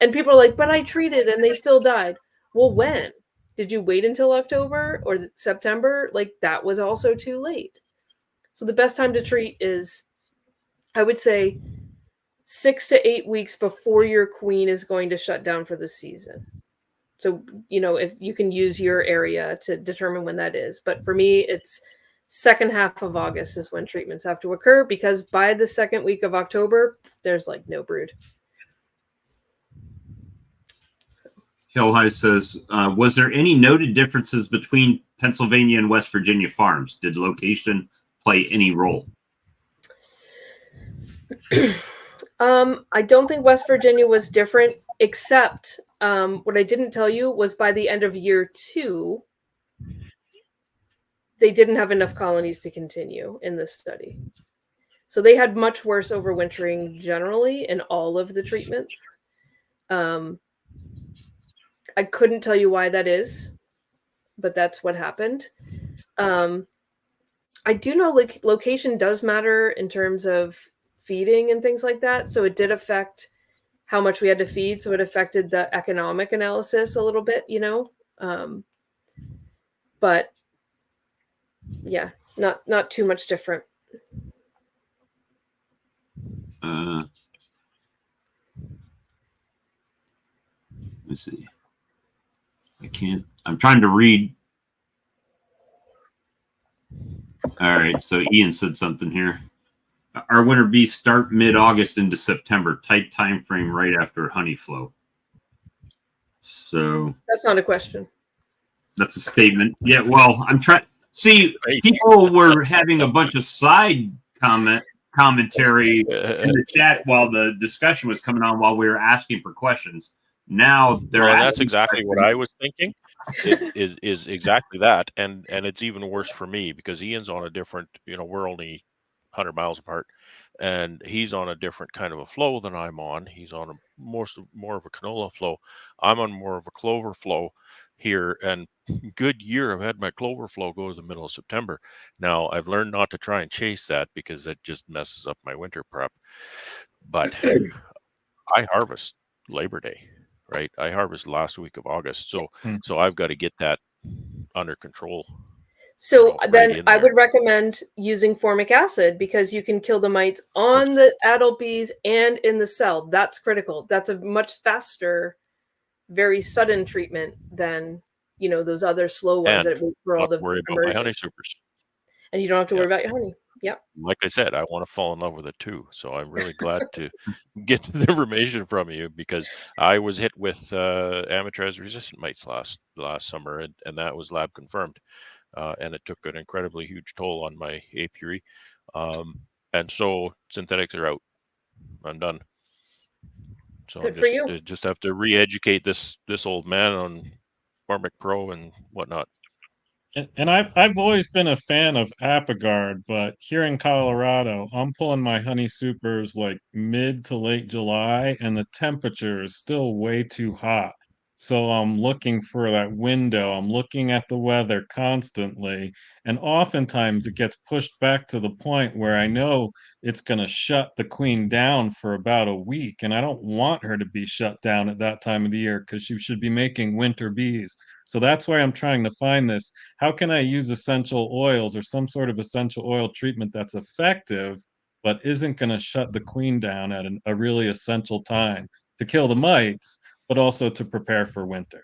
And people are like, "But I treated and they still died." Well, when? Did you wait until October or September? Like that was also too late. So the best time to treat is, I would say, 6 to 8 weeks before your queen is going to shut down for the season. So, if you can use your area to determine when that is. But for me, it's second half of August is when treatments have to occur, because by the second week of October, there's like no brood. Hill High says, was there any noted differences between Pennsylvania and West Virginia farms? Did location play any role? I don't think West Virginia was different, except what I didn't tell you was by the end of year 2, they didn't have enough colonies to continue in this study. So they had much worse overwintering generally in all of the treatments. I couldn't tell you why that is, but that's what happened. I do know location does matter in terms of feeding and things like that. So it did affect how much we had to feed. So it affected the economic analysis a little bit, but yeah, not too much different. Let's see. I'm trying to read. All right. So Ian said something here. Our winter bees start mid-August into September, tight time frame right after honey flow. So that's not a question. That's a statement. Yeah. Well, I'm trying. See, people were having a bunch of side commentary in the chat while the discussion was coming on while we were asking for questions. Now that's exactly what I was thinking. It is exactly that, and it's even worse for me because Ian's on a different. We're only 100 miles apart, and he's on a different kind of a flow than I'm on. He's on a more of a canola flow. I'm on more of a clover flow here, and good year I've had my clover flow go to the middle of September. Now I've learned not to try and chase that because that just messes up my winter prep. But I harvest Labor Day, right? I harvest last week of August, so I've got to get that under control. So then I would recommend using formic acid, because you can kill the mites on the adult bees and in the cell. That's critical. That's a much faster, very sudden treatment than those other slow ones that wait for all the worry about my honey supers. And you don't have to worry about your honey. Yep. Like I said, I want to fall in love with it too. So I'm really glad to get the information from you, because I was hit with Amitraz resistant mites last summer, and that was lab confirmed. And it took an incredibly huge toll on my apiary. And so synthetics are out. I'm done. So I just have to re-educate this old man on Formic Pro and whatnot. And I've always been a fan of Apigard, but here in Colorado, I'm pulling my honey supers like mid to late July, and the temperature is still way too hot. So I'm looking for that window. I'm looking at the weather constantly. And oftentimes it gets pushed back to the point where I know it's going to shut the queen down for about a week. And I don't want her to be shut down at that time of the year because she should be making winter bees. So that's why I'm trying to find this. How can I use essential oils or some sort of essential oil treatment that's effective, but isn't going to shut the queen down at a really essential time to kill the mites, but also to prepare for winter?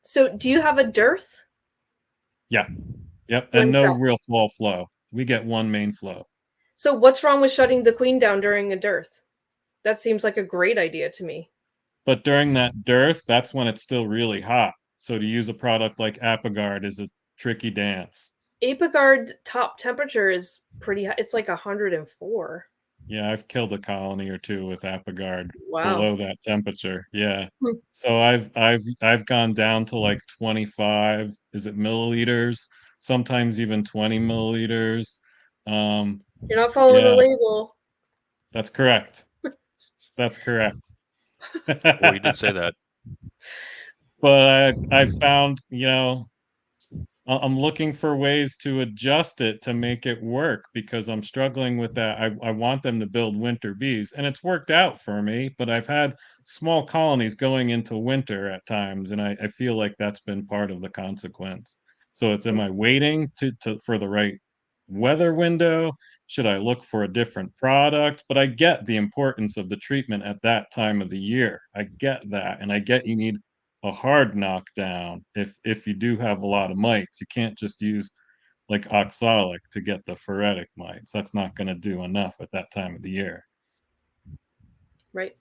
So do you have a dearth? Yeah. Yep. And When's no that? real fall flow. We get one main flow. So what's wrong with shutting the queen down during a dearth? That seems like a great idea to me. But during that dearth, that's when it's still really hot. So to use a product like Apogard is a tricky dance. Apogard top temperature is pretty high. It's like 104. Yeah, I've killed a colony or two with Apogard Wow. below that temperature. Yeah. Hmm. So I've gone down to like 25, is it milliliters? Sometimes even 20 milliliters. You're not following the Yeah, label. that's correct. That's correct. Well, you did say that. But I found, I'm looking for ways to adjust it to make it work because I'm struggling with that. I want them to build winter bees, and it's worked out for me, but I've had small colonies going into winter at times, and I feel like that's been part of the consequence. So am I waiting for the right weather window? Should I look for a different product? But I get the importance of the treatment at that time of the year. I get that, and I get you need a hard knockdown if you do have a lot of mites. You can't just use like oxalic to get the phoretic mites. That's not going to do enough at that time of the year. Right.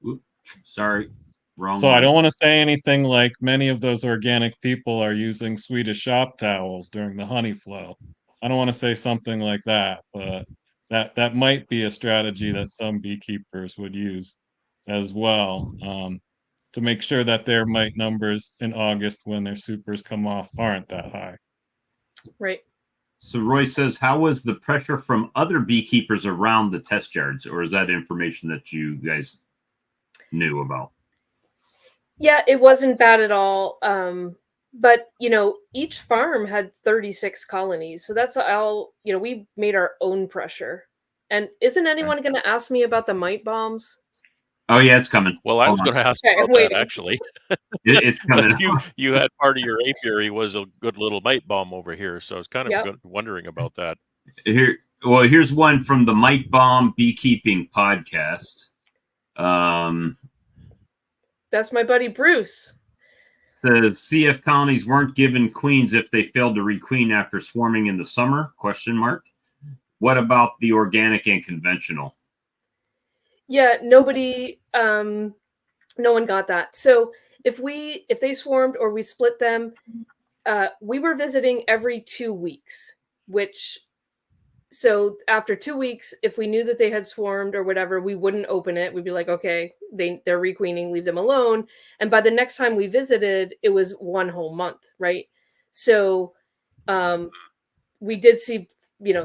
Oops, sorry, wrong So I one. don't want to say anything like many of those organic people are using Swedish shop towels during the honey flow. I don't want to say something like that, but that might be a strategy that some beekeepers would use as well, to make sure that their mite numbers in August when their supers come off aren't that high. Right. So Roy says, how was the pressure from other beekeepers around the test yards, or is that information that you guys knew about? Yeah, it wasn't bad at all. But each farm had 36 colonies. So that's all, we made our own pressure. And isn't anyone going to ask me about the mite bombs? Oh yeah, it's coming. Well, I Hold was on. going to ask Okay, I'm about that waiting. actually. It's coming. But you had part of your apiary was a good little mite bomb over here, so I was kind of Yep. wondering about that. Here's one from the Mite Bomb Beekeeping podcast. That's my buddy Bruce. Says CF colonies weren't given queens if they failed to requeen after swarming in the summer? ? What about the organic and conventional? Yeah, nobody, no one got that. So if they swarmed or we split them, we were visiting every 2 weeks, so after 2 weeks, if we knew that they had swarmed or whatever, we wouldn't open it. We'd be like, okay, they're requeening, leave them alone. And by the next time we visited, it was 1 whole month, right? So we did see,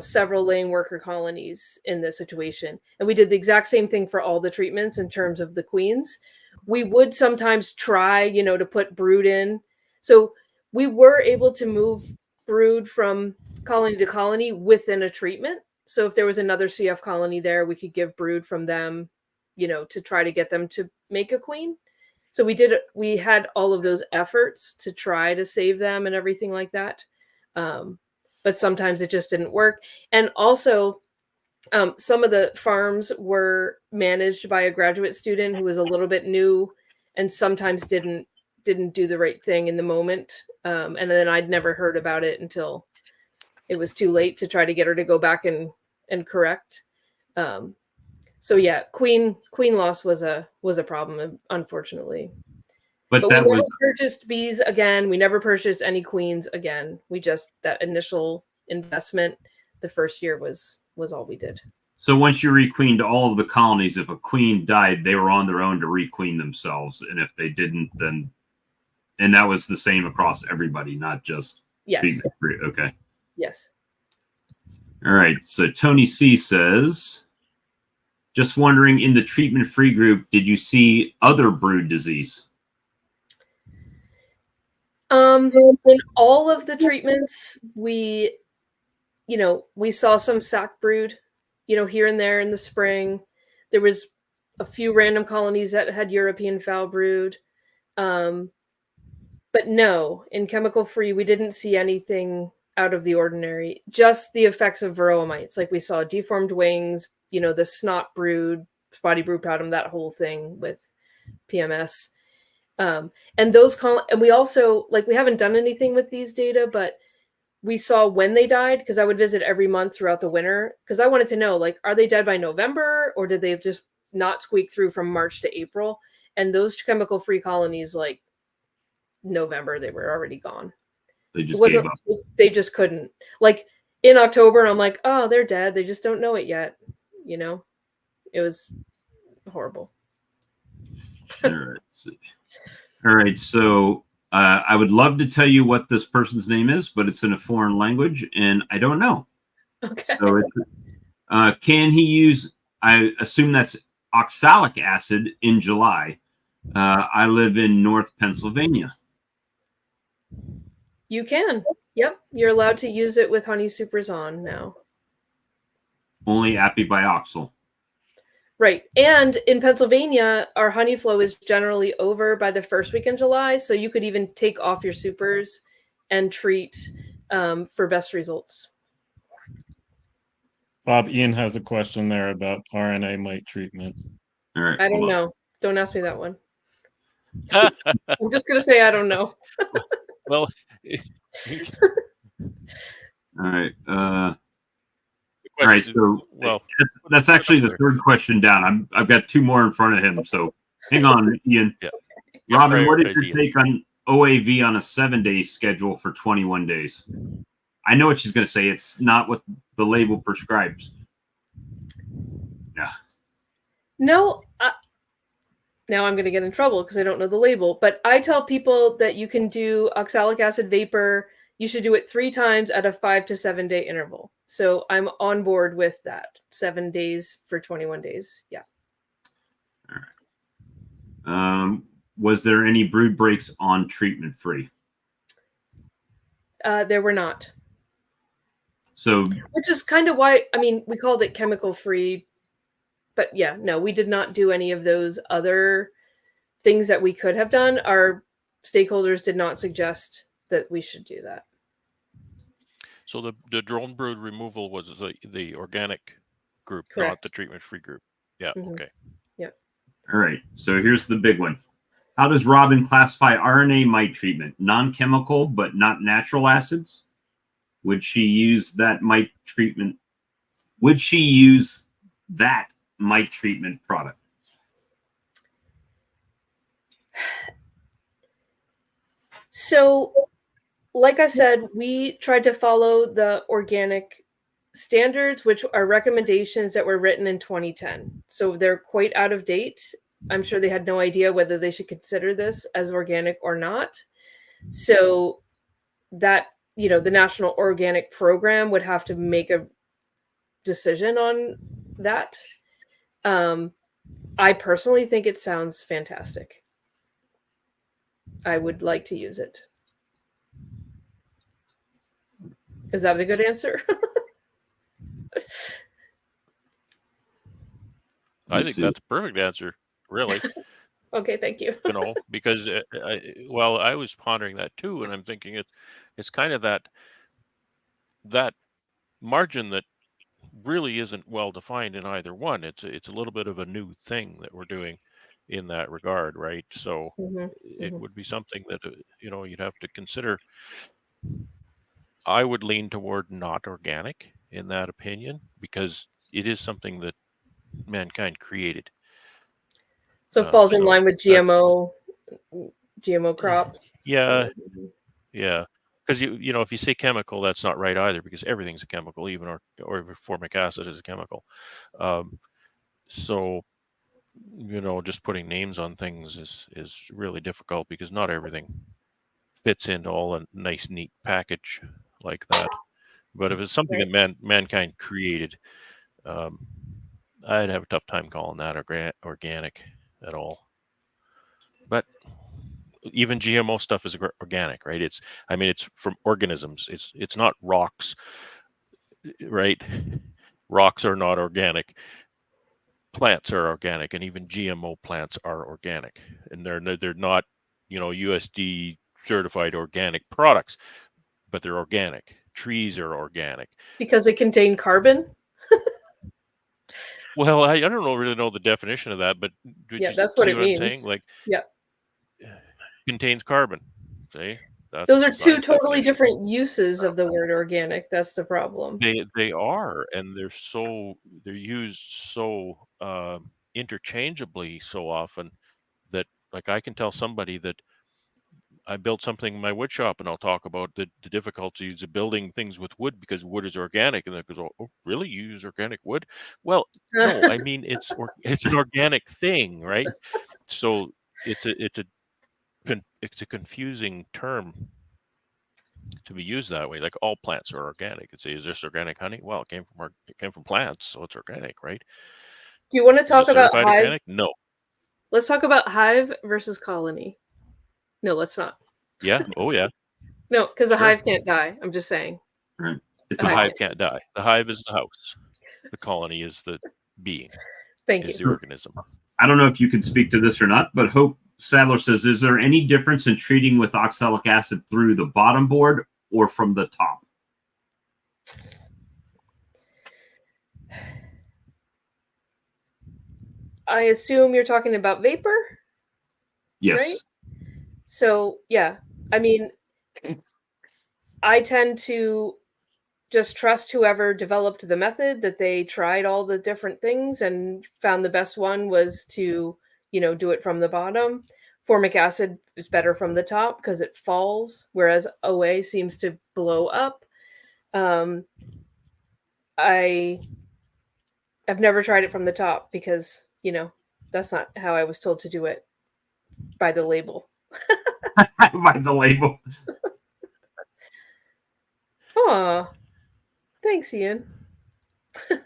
several laying worker colonies in this situation. And we did the exact same thing for all the treatments in terms of the queens. We would sometimes try, to put brood in. So we were able to move brood from colony to colony within a treatment. So if there was another CF colony there, we could give brood from them, to try to get them to make a queen. So we had all of those efforts to try to save them and everything like that. But sometimes it just didn't work. And also, some of the farms were managed by a graduate student who was a little bit new and sometimes didn't do the right thing in the moment. And then I'd never heard about it until it was too late to try to get her to go back and correct. So yeah, queen loss was a problem, unfortunately. But we never purchased bees again. We never purchased any queens again. We just, that initial investment, the first year was all we did. So once you requeened all of the colonies, if a queen died, they were on their own to requeen themselves. And if they didn't, then, and that was the same across everybody, not just treatment free. Okay. Yes. All right. So Tony C says, just wondering, in the treatment free group, did you see other brood disease? In all of the treatments, we saw some sac brood, here and there in the spring. There was a few random colonies that had European foul brood. But no, in chemical free, we didn't see anything out of the ordinary, just the effects of varroa mites. Like we saw deformed wings, the snot brood, spotty brupadum, that whole thing with PMS. And and we also, we haven't done anything with these data, but we saw when they died, because I would visit every month throughout the winter, because I wanted to know, are they dead by November, or did they just not squeak through from March to April? And those chemical free colonies, November, they were already gone. They just gave up. They just couldn't. In October, I'm like, oh, they're dead. They just don't know it yet. It was horrible. All right. So I would love to tell you what this person's name is, but it's in a foreign language, and I don't know. Okay. So can he use? I assume that's oxalic acid in July. I live in North Pennsylvania. You can. Yep. You're allowed to use it with Honey Supers on now. Only apibioxal. Right. And in Pennsylvania, our honey flow is generally over by the first week in July. So you could even take off your supers and treat for best results. Bob, Ian has a question there about RNA mite treatment. All right. I don't know. Don't ask me that one. I'm just going to say I don't know. Well, all right. All right. So that's actually the third question down. I've got two more in front of him. So hang on, Ian. Yeah. Robyn, what is your take on OAV on a 7-day schedule for 21 days? I know what she's going to say. It's not what the label prescribes. Yeah. No. Now I'm going to get in trouble because I don't know the label. But I tell people that you can do oxalic acid vapor. You should do it 3 times at a 5 to 7 day interval. So I'm on board with that. 7 days for 21 days. Yeah. All right. Was there any brood breaks on treatment free? There were not. So, which is kind of why, we called it chemical free, but yeah, no, we did not do any of those other things that we could have done. Our stakeholders did not suggest that we should do that. So the drone brood removal was the organic group, Correct. Not the treatment-free group. Yeah, Mm-hmm. Okay. Yep. All right, so here's the big one. How does Robyn classify RNA mite treatment? Non-chemical, but not natural acids? Would she use that mite treatment? Would she use that mite treatment product? So, like I said, we tried to follow the organic standards, which are recommendations that were written in 2010. So they're quite out of date. I'm sure they had no idea whether they should consider this as organic or not. So that, the National Organic Program would have to make a decision on that. I personally think it sounds fantastic. I would like to use it. Is that a good answer? I think that's a perfect answer, really. Okay, thank you. Because I was pondering that too, and I'm thinking it's kind of that margin that really isn't well defined in either one. It's a little bit of a new thing that we're doing in that regard, right? So it would be something that you'd have to consider. I would lean toward not organic in that opinion, because it is something that mankind created. So it falls in line with GMO crops. Yeah. Because if you say chemical, that's not right either, because everything's a chemical, even or formic acid is a chemical. So just putting names on things is really difficult, because not everything fits into all a nice, neat package like that. But if it's something that mankind created, I'd have a tough time calling that organic at all. But even GMO stuff is organic, right? It's from organisms. It's not rocks, right? Rocks are not organic. Plants are organic, and even GMO plants are organic, and they're not, USD certified organic products, but they're organic. Trees are organic because it contained carbon. Well, I don't really know the definition of that, but did Yeah, you that's what see it what I'm saying? means. Like, Yeah. contains carbon. See, that's Those the are two science totally definition. different uses of the word organic. That's the problem. They are, and they're used so interchangeably so often that, like, I can tell somebody that I built something in my wood shop, and I'll talk about the difficulties of building things with wood because wood is organic, and they goes, "Oh, really? You use organic wood?" Well, no, I mean it's an organic thing, right? So it's a confusing term to be used that way. Like, all plants are organic. It's, is this organic honey? Well, it came from plants, so it's organic, right? Do you want to Is talk it about certified hive? organic? No. Let's talk about hive versus colony. No, let's not. Yeah. Oh, yeah. No, because the Sure. hive can't die. I'm just saying. Right. It's The a hive can't die. The hive is the house. The colony is the being. Thank Is you. the organism. I don't know if you can speak to this or not, but Hope Sadler says, is there any difference in treating with oxalic acid through the bottom board or from the top? I assume you're talking about vapor? Yes. Right? So, yeah. I mean, I tend to just trust whoever developed the method, that they tried all the different things and found the best one was to, do it from the bottom. Formic acid is better from the top because it falls, whereas OA seems to blow up. I've never tried it from the top because, that's not how I was told to do it by the label. By the label. Aw. Thanks, Ian. All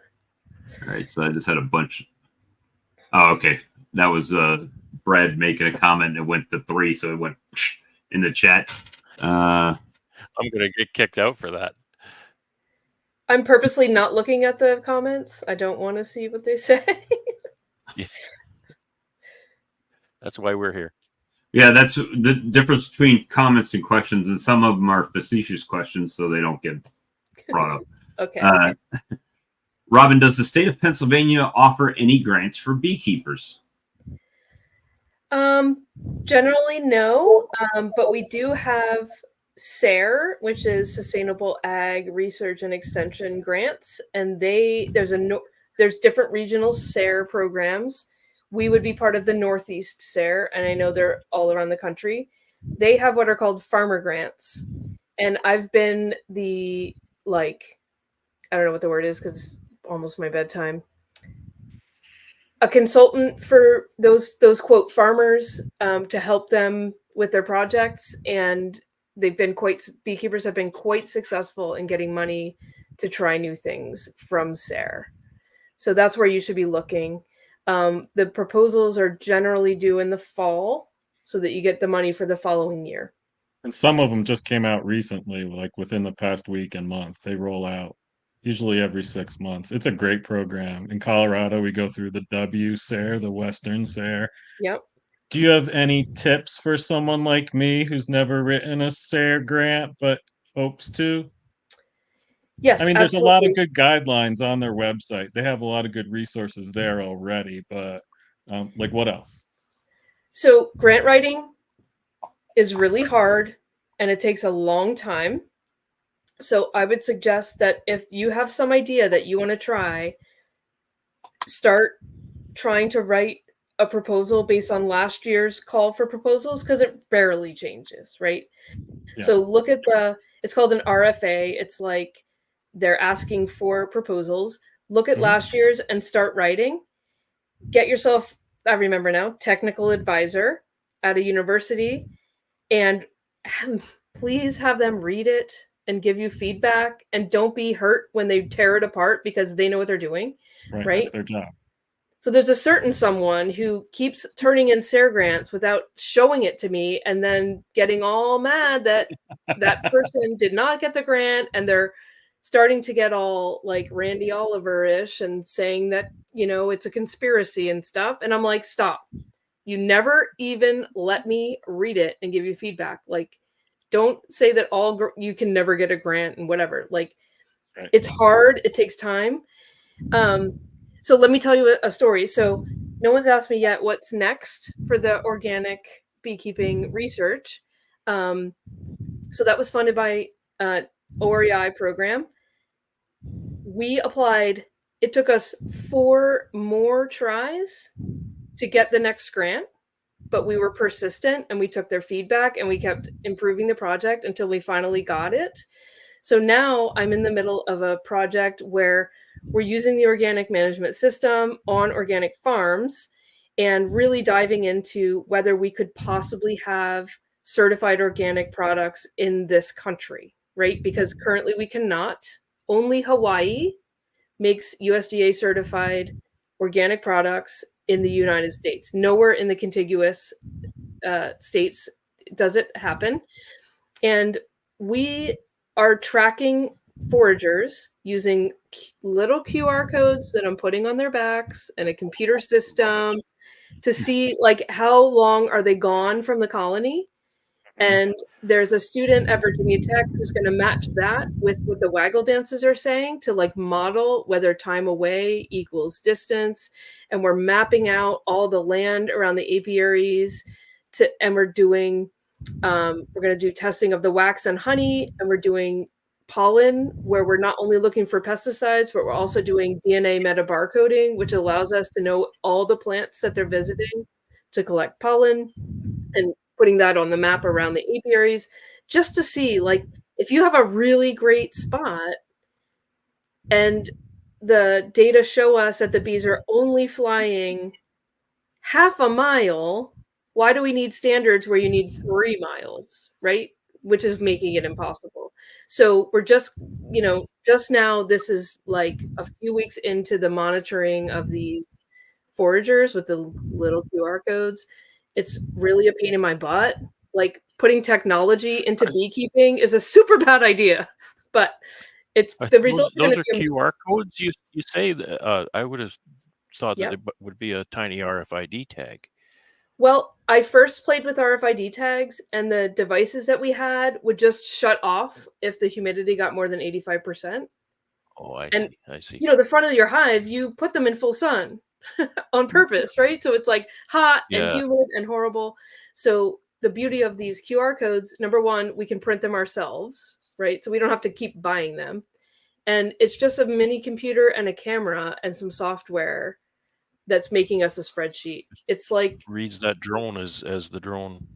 right, so I just had a bunch. Oh, okay. That was Brad making a comment. It went to 3, so it went in the chat. I'm going to get kicked out for that. I'm purposely not looking at the comments. I don't want to see what they say. Yeah. That's why we're here. Yeah, that's the difference between comments and questions, and some of them are facetious questions, so they don't get brought up. Okay. Robyn, does the state of Pennsylvania offer any grants for beekeepers? Generally, no, but we do have SARE, which is Sustainable Ag Research and Extension grants, and there's different regional SARE programs. We would be part of the Northeast SARE, and I know they're all around the country. They have what are called farmer grants, and I've been I don't know what the word is because it's almost my bedtime. A consultant for those quote farmers to help them with their projects, and beekeepers have been quite successful in getting money to try new things from SARE. So that's where you should be looking. The proposals are generally due in the fall so that you get the money for the following year. And some of them just came out recently, like within the past week and month. They roll out usually every 6 months. It's a great program. In Colorado, we go through the WSARE, the Western SARE. Yep. Do you have any tips for someone like me who's never written a SARE grant but hopes to? Yes, I mean, there's absolutely. a lot of good guidelines on their website. They have a lot of good resources there already, but like, what else? So grant writing is really hard and it takes a long time. So I would suggest that if you have some idea that you want to try, start trying to write a proposal based on last year's call for proposals because it barely changes, right? Yeah. So look at it's called an RFA. It's like they're asking for proposals. Look at last year's and start writing. Get yourself, I remember now, technical advisor at a university, and please have them read it and give you feedback, and don't be hurt when they tear it apart because they know what they're doing, right? That's their job. So there's a certain someone who keeps turning in SARE grants without showing it to me, and then getting all mad that that person did not get the grant, and they're starting to get all like Randy Oliver-ish and saying that, it's a conspiracy and stuff. And I'm like, stop. You never even let me read it and give you feedback. Like, don't say that you can never get a grant and whatever. Like, Right. it's hard. It takes time. So let me tell you a story. So no one's asked me yet what's next for the organic beekeeping research. So that was funded by OREI program. We applied. It took us 4 more tries to get the next grant, but we were persistent and we took their feedback and we kept improving the project until we finally got it. So now I'm in the middle of a project where we're using the organic management system on organic farms and really diving into whether we could possibly have certified organic products in this country, right? Because currently we cannot. Only Hawaii makes USDA certified organic products in the United States. Nowhere in the contiguous states does it happen. And we are tracking foragers using little QR codes that I'm putting on their backs and a computer system to see like how long are they gone from the colony. And there's a student at Virginia Tech who's going to match that with what the waggle dances are saying to like model whether time away equals distance. And we're mapping out all the land around the apiaries and we're doing we're going to do testing of the wax and honey, and we're doing pollen where we're not only looking for pesticides, but we're also doing DNA metabarcoding, which allows us to know all the plants that they're visiting to collect pollen, and putting that on the map around the apiaries just to see, like, if you have a really great spot and the data show us that the bees are only flying half a mile, why do we need standards where you need 3 miles, right? Which is making it impossible. So we're just now, this is like a few weeks into the monitoring of these foragers with the little QR codes. It's really a pain in my butt. Like, putting technology into beekeeping is a super bad idea, but it's the result. Those are QR codes. You say that I would have thought that it would be a tiny RFID tag. Well, I first played with RFID tags, and the devices that we had would just shut off if the humidity got more than 85%. Oh, I see. The front of your hive, you put them in full sun on purpose, right? So it's like hot and humid and horrible. So the beauty of these QR codes, number one, we can print them ourselves, right? So we don't have to keep buying them. And it's just a mini computer and a camera and some software that's making us a spreadsheet. It's like reads that drone as the drone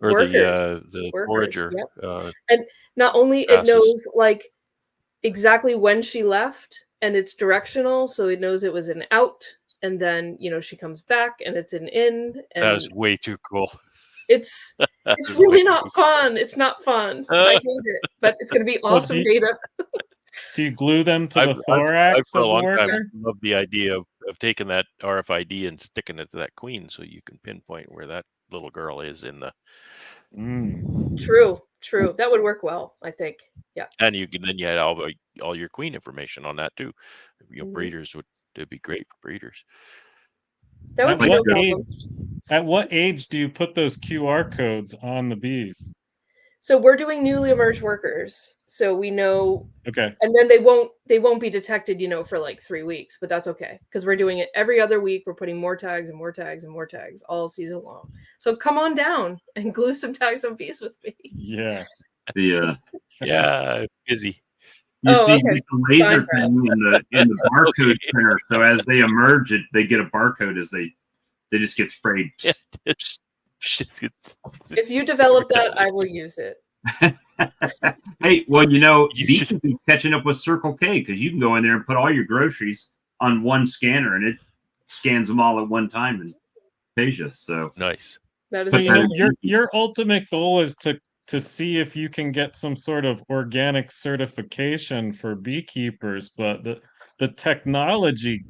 or the forager. Yep. And not only passes. It knows like exactly when she left, and it's directional, so it knows it was an out, and then she comes back and it's an in. And that is way too cool. It's really not fun. It's not fun. I hate it, but it's going to be awesome data. Do you glue them to the thorax for a long worker? time love the idea of taking that RFID and sticking it to that queen, so you can pinpoint where that little girl is in the. True. That would work well, I think. Yeah. And you had all your queen information on that too. Breeders it'd be great for breeders. That would be no problem. At what age do you put those QR codes on the bees? So we're doing newly emerged workers, so we know. Okay. And then they won't be detected, for like 3 weeks, but that's okay because we're doing it every other week. We're putting more tags and more tags and more tags all season long. So come on down and glue some tags on bees with me. Yeah. Busy. You see the laser thing in the barcode printer. So as they emerge, they get a barcode as they just get sprayed. If you develop that, I will use it. Hey, well, Beekeeping's catching up with Circle K because you can go in there and put all your groceries on one scanner and it scans them all at one time and pays you. So nice. So your ultimate goal is to see if you can get some sort of organic certification for beekeepers, but the technology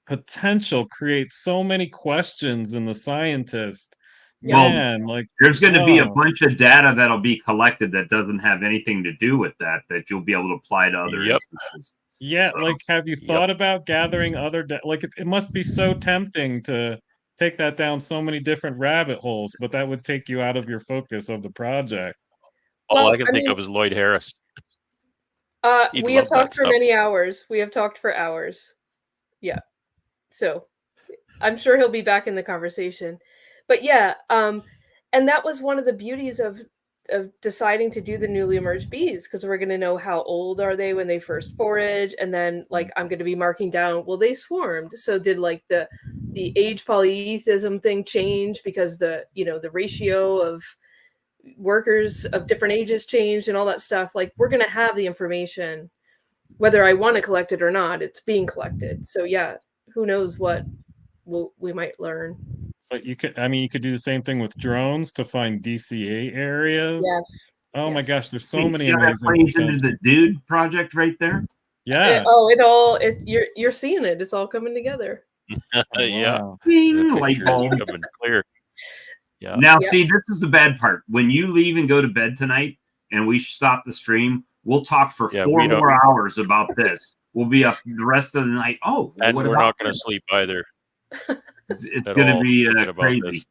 potential creates so many questions in the scientist. Well, Man, like, there's going to be a oh, bunch of data that'll be collected that doesn't have anything to do with that you'll be able to apply to other Yep. instances. yeah, So, like, have you Yep. thought about gathering other like, it must be so tempting to take that down so many different rabbit holes, but that would take you out of your focus of the project. All I Well, can I think mean, of is Lloyd Harris. He'd we have love that talked for stuff. many hours. We have talked for hours. Yeah. So I'm sure he'll be back in the conversation. But yeah, and that was one of the beauties of deciding to do the newly emerged bees, because we're going to know how old are they when they first forage, and then like I'm going to be marking down, well, they swarmed, so did like the age polyethism thing change because the the ratio of workers of different ages changed and all that stuff. Like, we're going to have the information whether I want to collect it or not. It's being collected. So yeah, who knows what we might learn. But you could, I mean, you could do the same thing with drones to find DCA areas. Yes. Oh my Yes. gosh, there's so hey, many see how that amazing plays into the potential. Dude project right there? Yeah. You're seeing it. It's all coming together. Oh, Yeah. wow. The Ding, light pictures bulb. coming clear. Yeah. Now, Yeah. see, this is the bad part. When you leave and go to bed tonight and we stop the stream, we'll talk for Yeah, 4 we don't- more hours about this. We'll be up the rest of the night. Oh, well, And what we're about not going to this? sleep either. It's at going to all be thinking about crazy. this.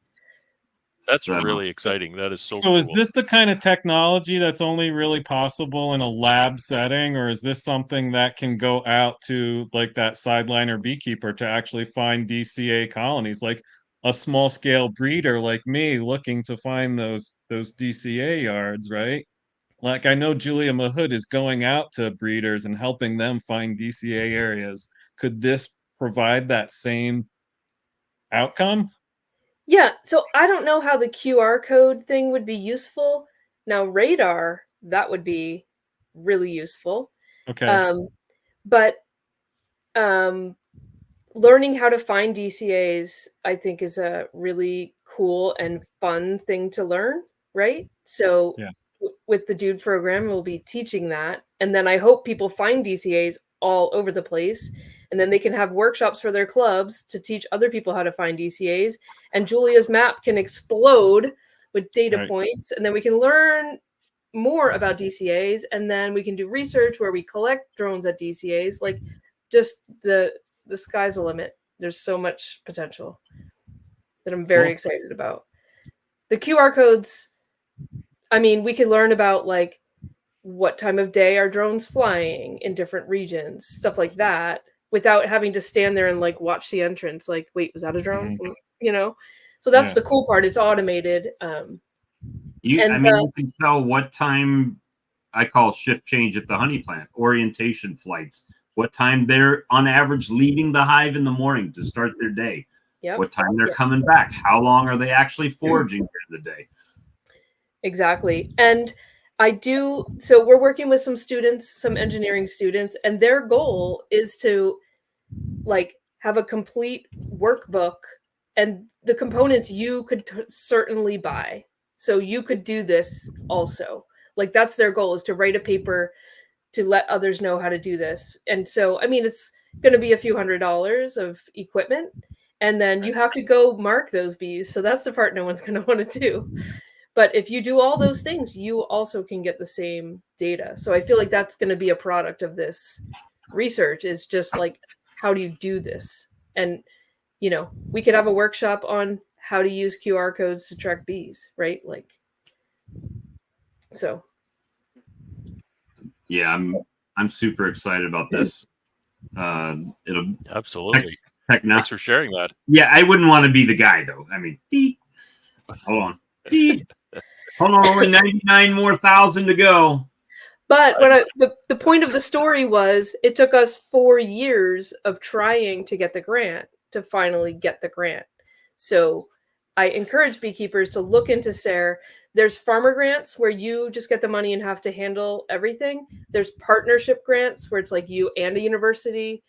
That's So- really exciting. That is so So cool. is this the kind of technology that's only really possible in a lab setting, or is this something that can go out to like that sideliner beekeeper to actually find DCA colonies, like a small scale breeder like me looking to find those DCA yards, right? Like, I know Julia Mahood is going out to breeders and helping them find DCA areas. Could this provide that same outcome? Yeah, so I don't know how the QR code thing would be useful. Now, radar, that would be really useful. Okay. But learning how to find DCAs, I think, is a really cool and fun thing to learn, right? So Yeah. with the Dude program, we'll be teaching that. And then I hope people find DCAs all over the place. And then they can have workshops for their clubs to teach other people how to find DCAs. And Julia's map can explode with data Right. points. And then we can learn more about DCAs. And then we can do research where we collect drones at DCAs. Like, just the sky's the limit. There's so much potential that I'm very Cool. excited about. The QR codes, I mean, we could learn about like what time of day are drones flying in different regions, stuff like that, without having to stand there and like watch the entrance. Like, wait, was that a drone? You know? So that's Yeah. the cool part. It's automated. You And can tell what time I call shift change at the honey plant, orientation flights, what time they're on average leaving the hive in the morning to start their day, Yep. what time they're coming back, how long are they actually foraging during the day. Exactly. And so we're working with some students, some engineering students, and their goal is to like have a complete workbook and the components you could certainly buy. So you could do this also. Like, that's their goal, is to write a paper to let others know how to do this. And so, I mean, it's going to be a few $100s of equipment, and then you have to go mark those bees. So that's the part no one's going to want to do. But if you do all those things, you also can get the same data. So I feel like that's going to be a product of this research, is just like, how do you do this? And, we could have a workshop on how to use QR codes to track bees, right? Like, so. Yeah, I'm super excited about this. It'll Absolutely. techno. Thanks for sharing that. Yeah, I wouldn't want to be the guy though. I mean, hold on. Hold on, only 99 more thousand to go. But the point of the story was, it took us 4 years of trying to get the grant to finally get the grant. So I encourage beekeepers to look into SARE. There's farmer grants where you just get the money and have to handle everything. There's partnership grants where it's like you and a university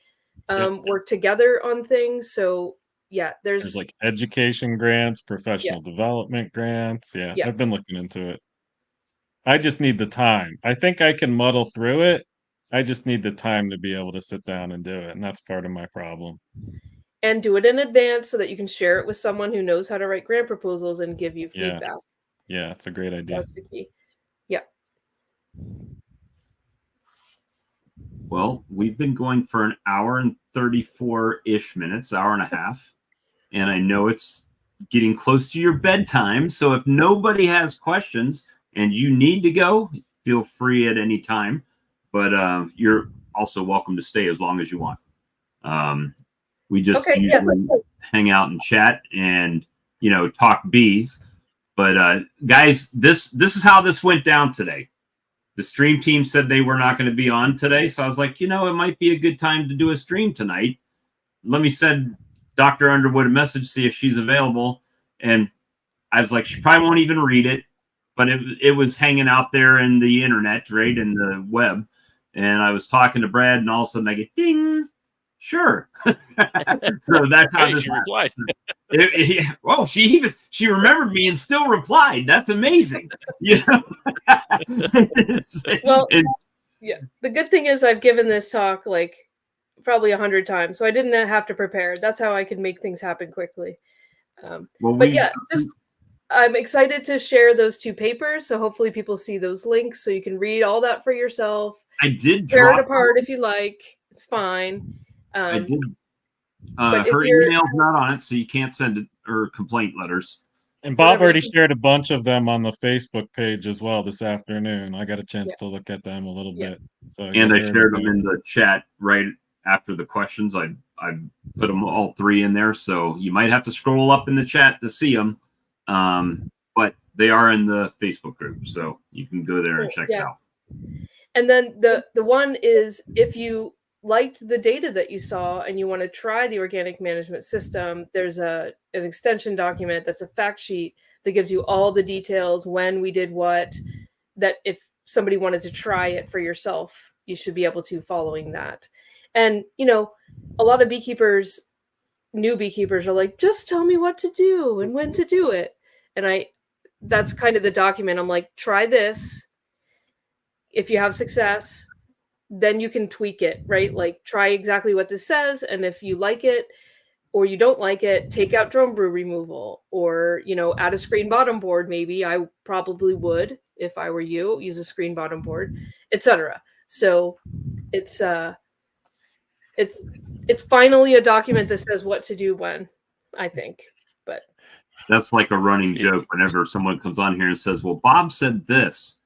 work together on things. So yeah, There's like education grants, professional development grants. Yeah, I've been looking into it. I just need the time. I think I can muddle through it. I just need the time to be able to sit down and do it. And that's part of my problem. and do it in advance so that you can share it with someone who knows how to write grant proposals and give you Yeah. feedback. Yeah, it's a great idea. That's the key. Yeah. Well, we've been going for an hour and 34-ish minutes, hour and a half. And I know it's getting close to your bedtime. So if nobody has questions and you need to go, feel free at any time. But you're also welcome to stay as long as you want. We just usually hang out and chat and, talk bees. But guys, this is how this went down today. The stream team said they were not going to be on today. So I was like, it might be a good time to do a stream tonight. Let me send Dr. Underwood a message, see if she's available. And I was like, she probably won't even read it, but it was hanging out there in the internet, right, in the web. And I was talking to Brad, and all of a sudden I get ding. Sure. So that's how this she replied. She remembered me and still replied. That's amazing. Well, yeah. The good thing is I've given this talk like probably 100 times, so I didn't have to prepare. That's how I could make things happen quickly. I'm excited to share those 2 papers, so hopefully people see those links so you can read all that for yourself. I did tear it apart if you like. It's fine. I did. Her email's not on it, so you can't send it or complaint letters. And Bob already shared a bunch of them on the Facebook page as well this afternoon. I got a chance to look at them a little bit. So and I shared them in the chat right after the questions. I put them all 3 in there, so you might have to scroll up in the chat to see them. But they are in the Facebook group, so you can go there and check it out. And then the one is, if you liked the data that you saw and you want to try the organic management system, there's an extension document that's a fact sheet that gives you all the details, when we did what, that if somebody wanted to try it for yourself, you should be able to, following that. And, a lot of beekeepers, new beekeepers, are like, just tell me what to do and when to do it. And that's kind of the document. I'm like, try this. If you have success, then you can tweak it, right? Like, try exactly what this says. And if you like it or you don't like it, take out drone brew removal, or, add a screen bottom board. Maybe I probably would, if I were you, use a screen bottom board, etc. So it's finally a document that says what to do when, I think. But that's like a running joke whenever someone comes on here and says, well, Bob said this.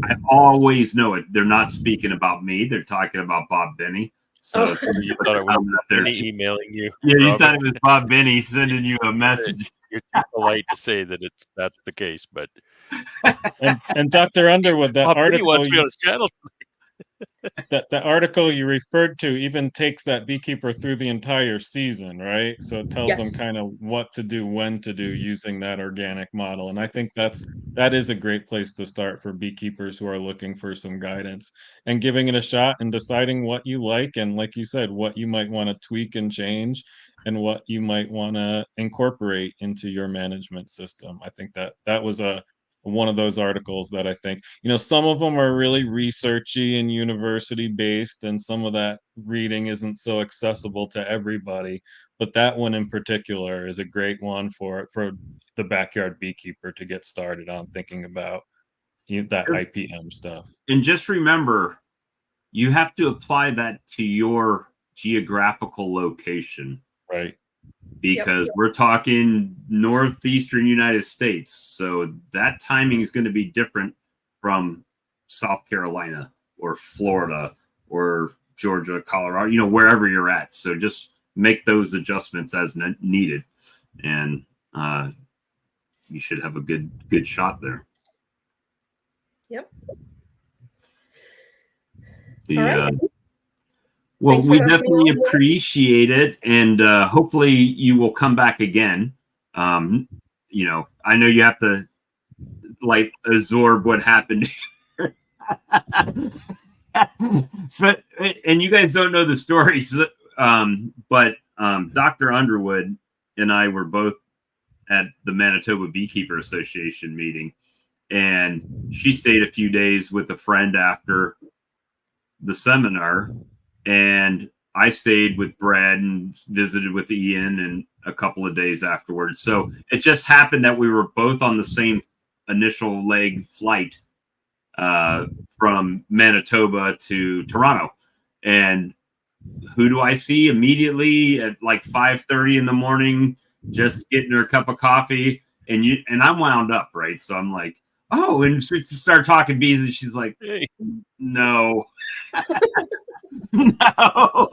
I always know it. They're not speaking about me. They're talking about Bob Benny. So you thought it was Benny emailing you. Yeah, you thought it was Bob Benny sending you a message. You're too polite to say that that's the case, but and Dr. Underwood, that Bob article wants me on his channel. that article you referred to even takes that beekeeper through the entire season, right? So it tells them kind of what to do, when to do, using that organic model. And I think that is a great place to start for beekeepers who are looking for some guidance and giving it a shot and deciding what you like, and like you said, what you might want to tweak and change and what you might want to incorporate into your management system. I think that was one of those articles that I think, some of them are really researchy and university based, and some of that reading isn't so accessible to everybody. But that one in particular is a great one for the backyard beekeeper to get started on thinking about that IPM stuff. And just remember, you have to apply that to your geographical location. Right. Because we're talking northeastern United States. So that timing is going to be different from South Carolina or Florida or Georgia, Colorado, wherever you're at. So just make those adjustments as needed. And you should have a good shot there. Yep. All right. Well, we definitely appreciate it, and hopefully you will come back again. I know you have to absorb what happened here. And you guys don't know the stories, but Dr. Underwood and I were both at the Manitoba Beekeeper Association meeting, and she stayed a few days with a friend after the seminar. And I stayed with Brad and visited with Ian and a couple of days afterwards. So it just happened that we were both on the same initial leg flight from Manitoba to Toronto. And who do I see immediately at like 5:30 in the morning, just getting her a cup of coffee? And I'm wound up, right? So I'm like, oh, and she started talking bees, and she's like, Hey. no. No,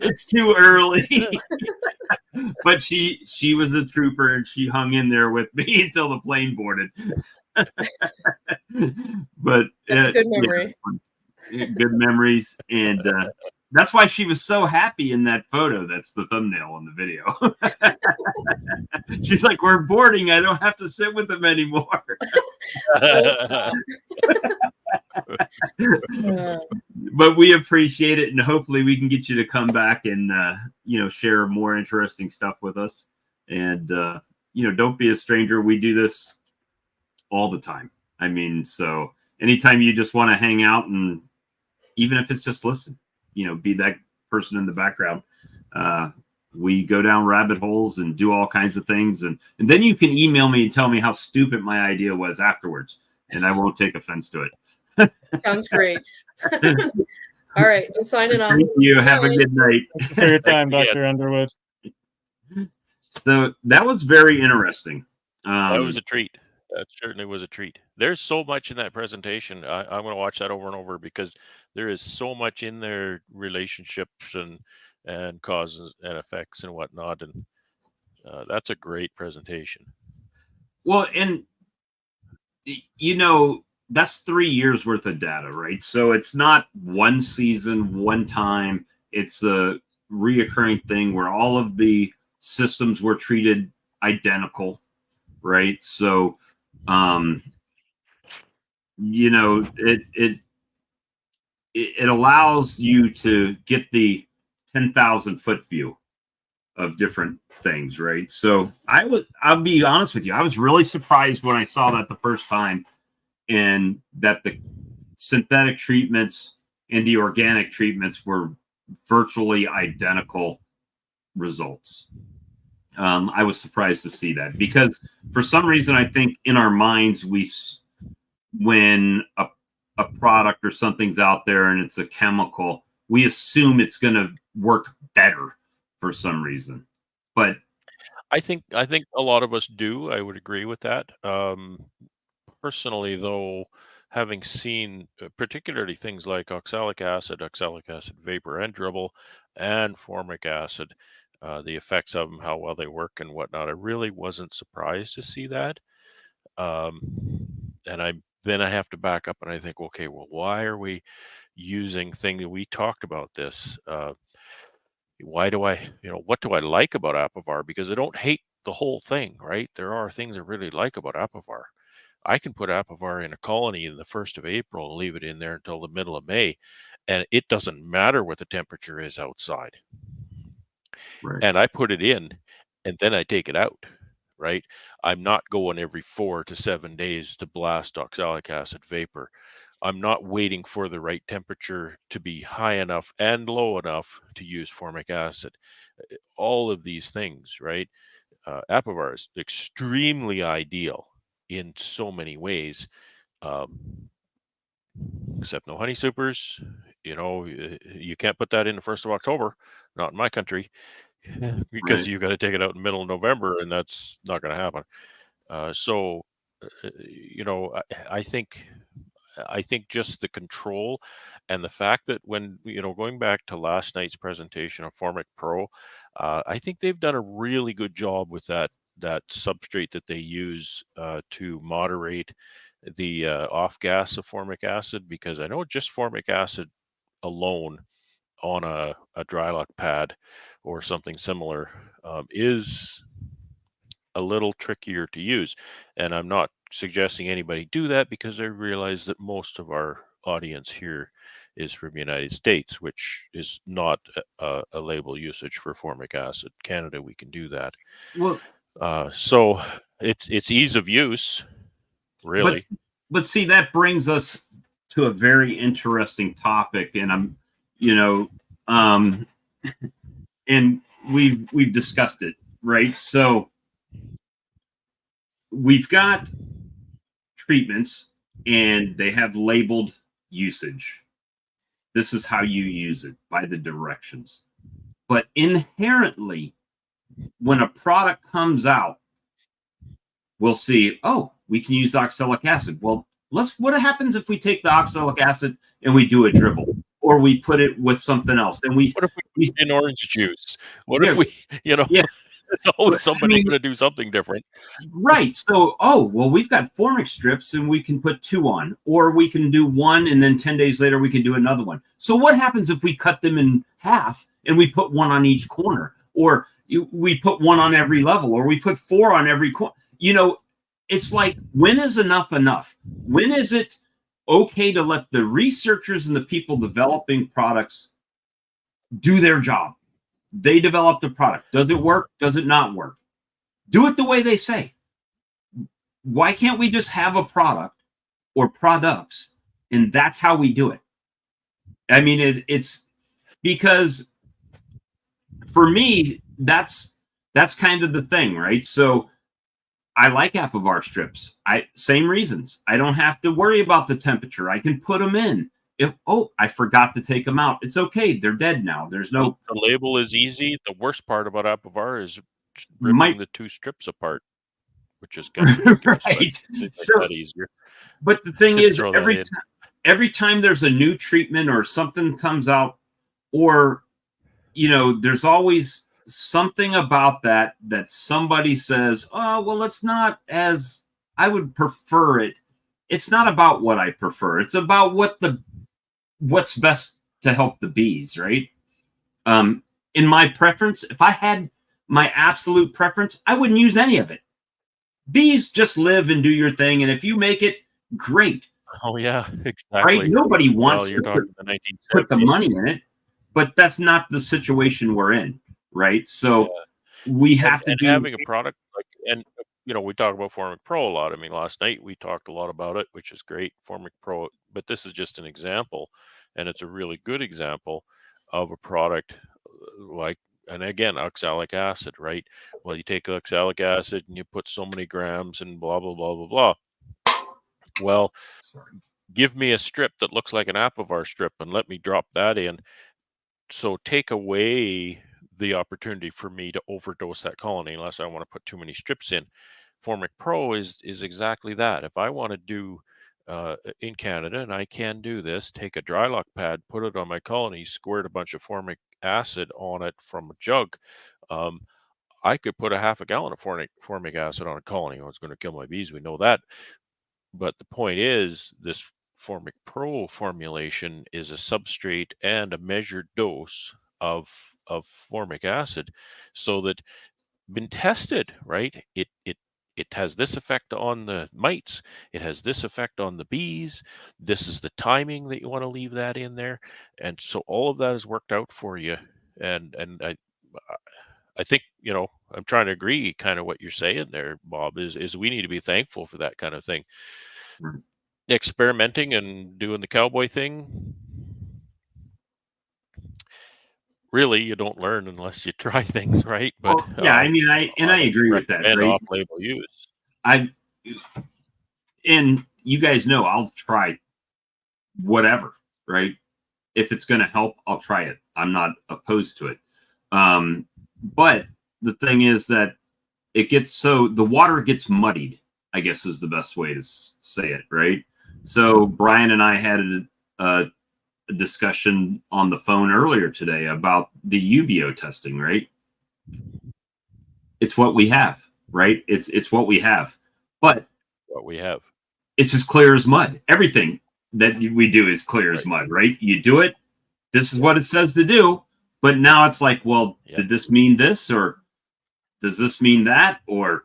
it's too early. But she was a trooper, and she hung in there with me until the plane boarded. But That's a good memory. Good memories, and that's why she was so happy in that photo. That's the thumbnail on the video. She's like, we're boarding, I don't have to sit with them anymore. But we appreciate it, and hopefully we can get you to come back and share more interesting stuff with us. And don't be a stranger. We do this all the time. I mean, so anytime you just want to hang out, and even if it's just listen, be that person in the background. We go down rabbit holes and do all kinds of things, and then you can email me and tell me how stupid my idea was afterwards, and I won't take offense to it. Sounds great. All right, I'm signing off. Thank you. Have a good night. Thank you for your time, Dr. Underwood. So that was very interesting. That was a treat. That certainly was a treat. There's so much in that presentation. I'm going to watch that over and over because there is so much in there, relationships and causes and effects and whatnot. And that's a great presentation. Well, and that's 3 years worth of data, right? So it's not one season, one time. It's a reoccurring thing where all of the systems were treated identical, right? So, it allows you to get the 10,000 foot view of different things, right? So I'll be honest with you, I was really surprised when I saw that the first time, and that the synthetic treatments and the organic treatments were virtually identical results. I was surprised to see that, because for some reason, I think in our minds, when a product or something's out there and it's a chemical, we assume it's going to work better for some reason. But I think a lot of us do. I would agree with that. Personally, though, having seen particularly things like oxalic acid vapor and dribble, and formic acid, the effects of them, how well they work and whatnot, I really wasn't surprised to see that. And then I have to back up and I think, okay, well, why are we using things? We talked about this. Why do what do I like about Apivar? Because I don't hate the whole thing, right? There are things I really like about Apivar. I can put Apivar in a colony in the 1st of April and leave it in there until the middle of May, and it doesn't matter what the temperature is outside. right. And I put it in, and then I take it out, right? I'm not going every 4 to 7 days to blast oxalic acid vapor. I'm not waiting for the right temperature to be high enough and low enough to use formic acid. All of these things, right? Apivar is extremely ideal in so many ways, except no honey supers. You can't put that in the 1st of October, not in my country, because Right. you got to take it out in the middle of November, and that's not going to happen. I think just the control and the fact that when, going back to last night's presentation of Formic Pro, I think they've done a really good job with that substrate that they use to moderate the off gas of formic acid, because I know just formic acid alone on a dry lock pad or something similar is a little trickier to use. And I'm not suggesting anybody do that, because I realize that most of our audience here is from the United States, which is not a label usage for formic acid. Canada, we can do that. Well, so it's ease of use, really. But see, that brings us to a very interesting topic, and I'm you know, um, and we've discussed it, right? So we've got treatments and they have labeled usage. This is how you use it by the directions. But inherently, when a product comes out, we'll see, oh, we can use oxalic acid. Well, what happens if we take the oxalic acid and we do a dribble, or we put it with something else? And What if we put in orange juice? What yeah, if we, yeah. it's always I somebody mean, going to do something different. right. So, oh, well, we've got formic strips and we can put 2 on, or we can do 1 and then 10 days later we can do another one. So what happens if we cut them in half and we put 1 on each corner, or we put 1 on every level, or we put 4 on every corner? It's like, when is enough enough? When is it okay to let the researchers and the people developing products do their job? They developed a product. Does it work? Does it not work? Do it the way they say. Why can't we just have a product or products, and that's how we do it? I mean, it's because for me, that's kind of the thing, right? So I like Apivar strips. Same reasons. I don't have to worry about the temperature. I can put them in. If I forgot to take them out, it's okay. They're dead now. There's no. The label is easy. The worst part about Apivar is ripping the 2 strips apart, which is kind of ridiculous. Right. It's that easier. But the thing Just is, every time there's a new treatment or something comes out, or there's always something about that somebody says, oh, well, it's not as I would prefer it. It's not about what I prefer. It's about what's best to help the bees, right? In my preference, if I had my absolute preference, I wouldn't use any of it. Bees just live and do your thing, and if you make it, great. Oh yeah, exactly. Right? Nobody wants to put the money in it, but that's not the situation we're in, right? So we have to be having a product we talk about Formic Pro a lot. I mean, last night we talked a lot about it, which is great, Formic Pro. But this is just an example, and it's a really good example of a product and again, oxalic acid, right? Well, you take oxalic acid and you put so many grams and blah blah blah blah blah. Well, give me a strip that looks like an Apivar strip and let me drop that in. So take away the opportunity for me to overdose that colony unless I want to put too many strips in. Formic Pro is exactly that. If I want to do in Canada, and I can do this, take a dry lock pad, put it on my colony, squirt a bunch of formic acid on it from a jug. I could put a half a gallon of formic acid on a colony. It's going to kill my bees. We know that. But the point is, this Formic Pro formulation is a substrate and a measured dose of formic acid, so that been tested, right? It has this effect on the mites. It has this effect on the bees. This is the timing that you want to leave that in there, and so all of that is worked out for you. And I think I'm trying to agree, kind of what you're saying there, Bob. Is we need to be thankful for that kind of thing. Experimenting and doing the cowboy thing, really, you don't learn unless you try things, right? But I mean, I agree with that. Right? Off-label use. And you guys know I'll try whatever, right? If it's going to help, I'll try it. I'm not opposed to it. But the thing is that the water gets muddied, I guess is the best way to say it, right? So Brian and I had a discussion on the phone earlier today about the UBO testing, right? It's what we have, right? It's what we have. But what we have, it's as clear as mud. Everything that we do is clear as mud, right? You do it. This is what it says to do. But now it's like, well, did this mean this, or does this mean that? Or,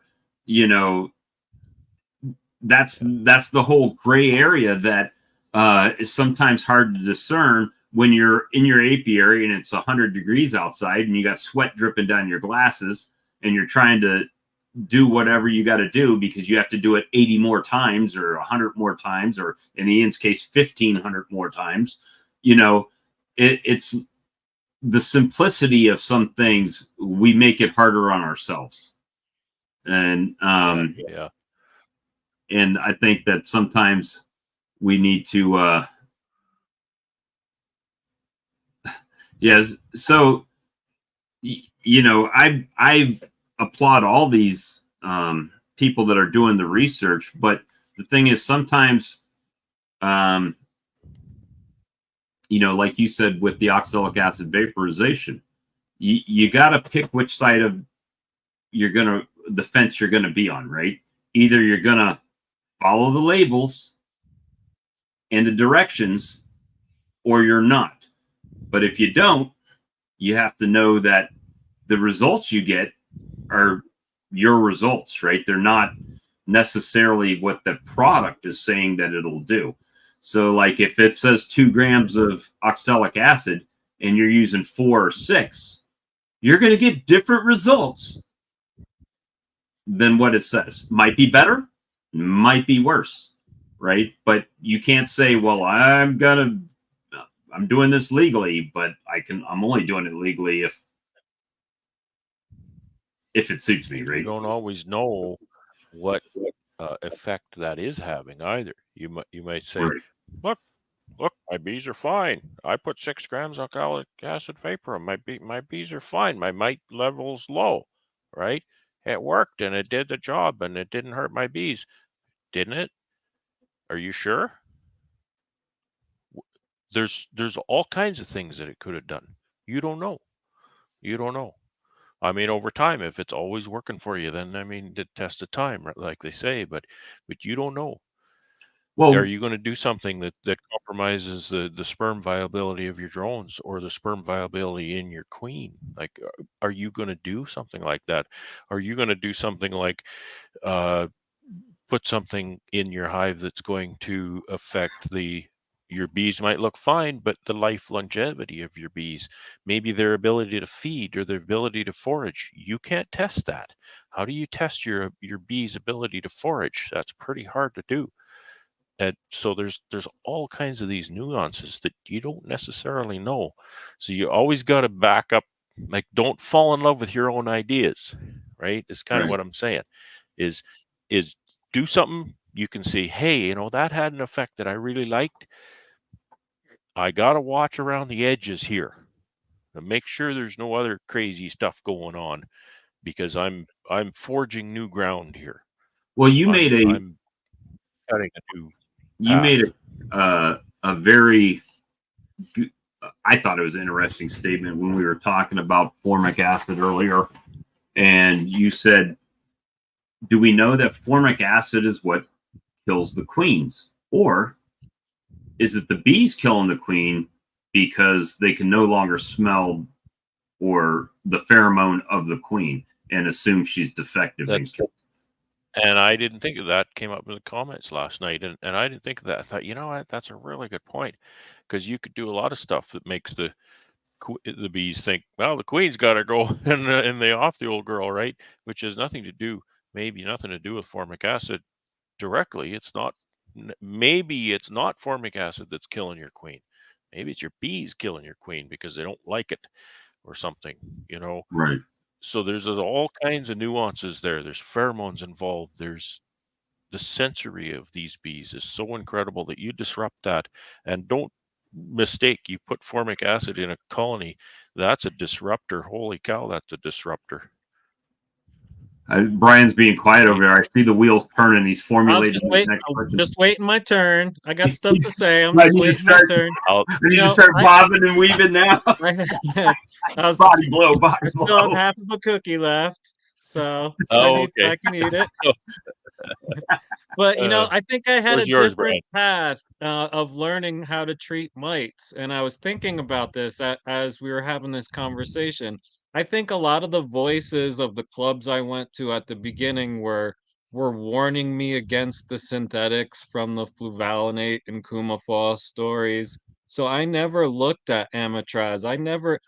that's the whole gray area that is sometimes hard to discern when you're in your apiary and it's 100 degrees outside and you got sweat dripping down your glasses and you're trying to do whatever you got to do because you have to do it 80 more times or 100 more times, or in Ian's case, 1,500 more times. it's the simplicity of some things. We make it harder on ourselves, and Yeah. and I think that sometimes we need to yes. So I applaud all these people that are doing the research, but the thing is sometimes like you said with the oxalic acid vaporization, you got to pick which side of the fence you're gonna be on, right? Either you're gonna follow the labels and the directions, or you're not. But if you don't, you have to know that the results you get are your results, right? They're not necessarily what the product is saying that it'll do. So, like if it says 2 grams of oxalic acid and you're using 4 or 6, you're going to get different results than what it says. Might be better, might be worse, right? But you can't say, well, I'm doing this legally, but I'm only doing it legally if it suits me, right? You don't always know what effect that is having either. You might say, Right. look, my bees are fine. I put 6 grams of oxalic acid vapor on my bees are fine. My mite level's low, right? It worked and it did the job and it didn't hurt my bees, didn't it? Are you sure? There's all kinds of things that it could have done. You don't know. You don't know. I mean, over time, if it's always working for you, then I mean, the test of time, right, like they say, but you don't know. Well, Are you going to do something that compromises the sperm viability of your drones or the sperm viability in your queen? Like, are you going to do something like that? Are you going to do something like put something in your hive that's going to affect your bees might look fine, but the life longevity of your bees, maybe their ability to feed or their ability to forage, you can't test that. How do you test your bees' ability to forage? That's pretty hard to do. And so there's all kinds of these nuances that you don't necessarily know. So you always got to back up. Like, don't fall in love with your own ideas, right? Is kind of right. what I'm saying. Is do something you can see, hey, that had an effect that I really liked. I got to watch around the edges here and make sure there's no other crazy stuff going on because I'm forging new ground here. Well, I'm cutting a new path. a very good, I thought it was an interesting statement when we were talking about formic acid earlier, and you said, do we know that formic acid is what kills the queens, or is it the bees killing the queen because they can no longer smell or the pheromone of the queen and assume she's defective and kill? And I didn't think of that. Came up in the comments last night, and I didn't think of that. I thought, what, that's a really good point, because you could do a lot of stuff that makes the bees think, well, the queen's got to go and they off the old girl, right? Which has nothing to do with formic acid directly. It's not. Maybe it's not formic acid that's killing your queen. Maybe it's your bees killing your queen because they don't like it or something. Right. So there's all kinds of nuances there. There's pheromones involved. There's the sensory of these bees is so incredible that you disrupt that. And don't mistake, you put formic acid in a colony, that's a disruptor. Holy cow, that's a disruptor. Brian's being quiet over there. I see the wheels turning. He's formulating his next question. Just waiting my turn. I got stuff to say. I'm just waiting my turn. I need to start bobbing and weaving now. Body blow. I still have half of a cookie left, so I can eat it. But I think I had a different path of learning how to treat mites, and I was thinking about this as we were having this conversation. I think a lot of the voices of the clubs I went to at the beginning were warning me against the synthetics from the fluvalinate and Kumafos stories. So I never looked at Amitraz.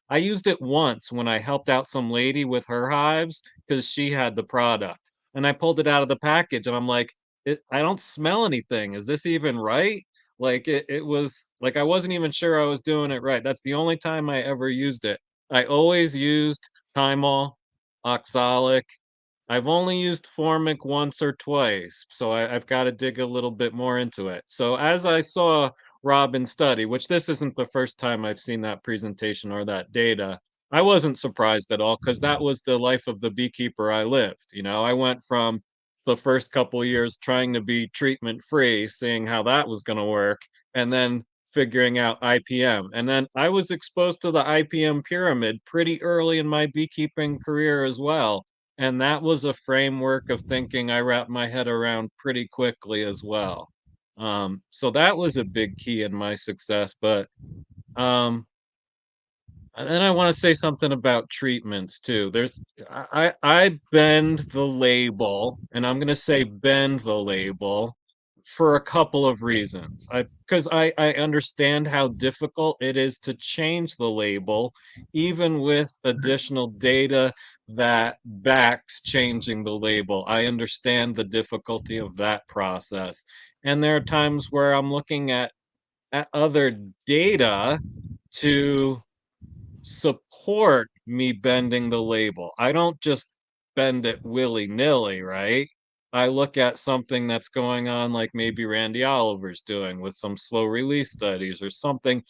I used it once when I helped out some lady with her hives because she had the product. And I pulled it out of the package and I'm like, I don't smell anything. Is this even right? Like it was like I wasn't even sure I was doing it right. That's the only time I ever used it. I always used thymol, oxalic. I've only used formic once or twice, so I've got to dig a little bit more into it. So as I saw Robyn study, which this isn't the first time I've seen that presentation or that data, I wasn't surprised at all because that was the life of the beekeeper I lived. You know, I went from the first couple years trying to be treatment free, seeing how that was going to work, and then figuring out IPM. And then I was exposed to the IPM pyramid pretty early in my beekeeping career as well. And that was a framework of thinking I wrapped my head around pretty quickly as well. So that was a big key in my success. But and then I want to say something about treatments too. I bend the label, and I'm gonna say bend the label for a couple of reasons. Because I understand how difficult it is to change the label, even with additional data that backs changing the label. I understand the difficulty of that process. And there are times where I'm looking at other data to support me bending the label. I don't just bend it willy-nilly, right? I look at something that's going on like maybe Randy Oliver's doing with some slow release studies or something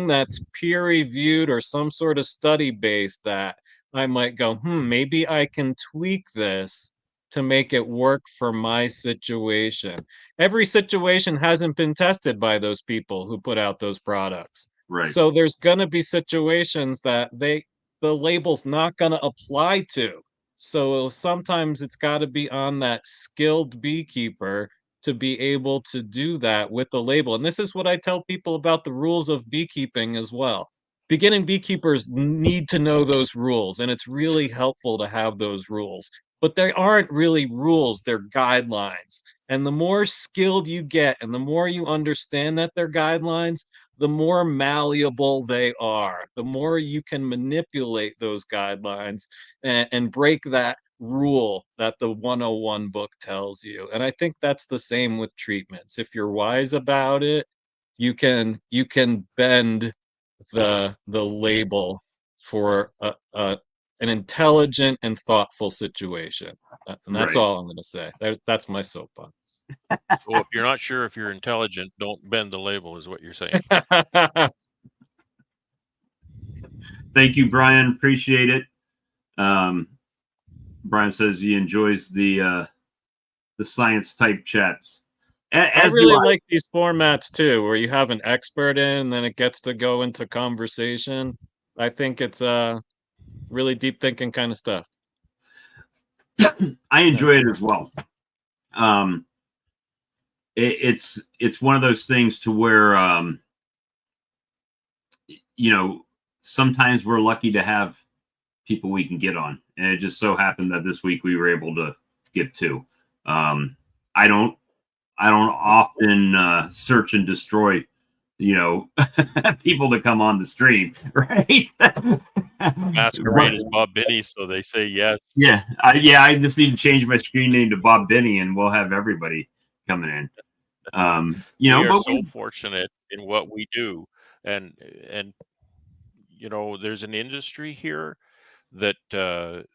that's peer reviewed or some sort of study based that I might go, maybe I can tweak this to make it work for my situation. Every situation hasn't been tested by those people who put out those products. Right. So there's going to be situations that the label's not going to apply to. So sometimes it's got to be on that skilled beekeeper to be able to do that with the label. And this is what I tell people about the rules of beekeeping as well. Beginning beekeepers need to know those rules, and it's really helpful to have those rules. But they aren't really rules, they're guidelines. And the more skilled you get and the more you understand that they're guidelines, the more malleable they are, the more you can manipulate those guidelines and break that rule that the 101 book tells you. And I think that's the same with treatments. If you're wise about it, you can bend the label for an intelligent and thoughtful situation. And that's Right. all I'm going to say. That's my soapbox. So if you're not sure if you're intelligent, don't bend the label, is what you're saying. Thank you, Brian. Appreciate it. Brian says he enjoys the science type chats. I really like these formats too, where you have an expert in and then it gets to go into conversation. I think it's really deep thinking kind of stuff. I enjoy it as well. It's one of those things to where sometimes we're lucky to have people we can get on, and it just so happened that this week we were able to get two. I don't often search and destroy people to come on the stream, right? Masquerade is Bob Binney, so they say yes. Yeah, I just need to change my screen name to Bob Binney, and we'll have everybody coming in. We are so fortunate in what we do, and there's an industry here that the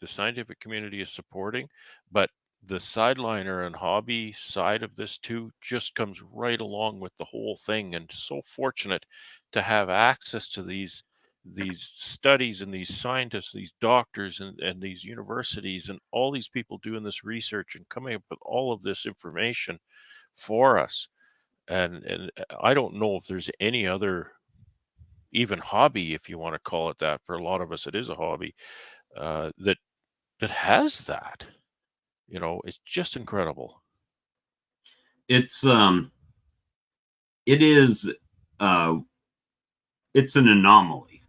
scientific community is supporting, but the sideliner and hobby side of this too just comes right along with the whole thing, and so fortunate to have access to these studies and these scientists, these doctors and these universities and all these people doing this research and coming up with all of this information for us. And I don't know if there's any other even hobby, if you want to call it that. For a lot of us it is a hobby, that has that. It's just incredible. It's it's an anomaly,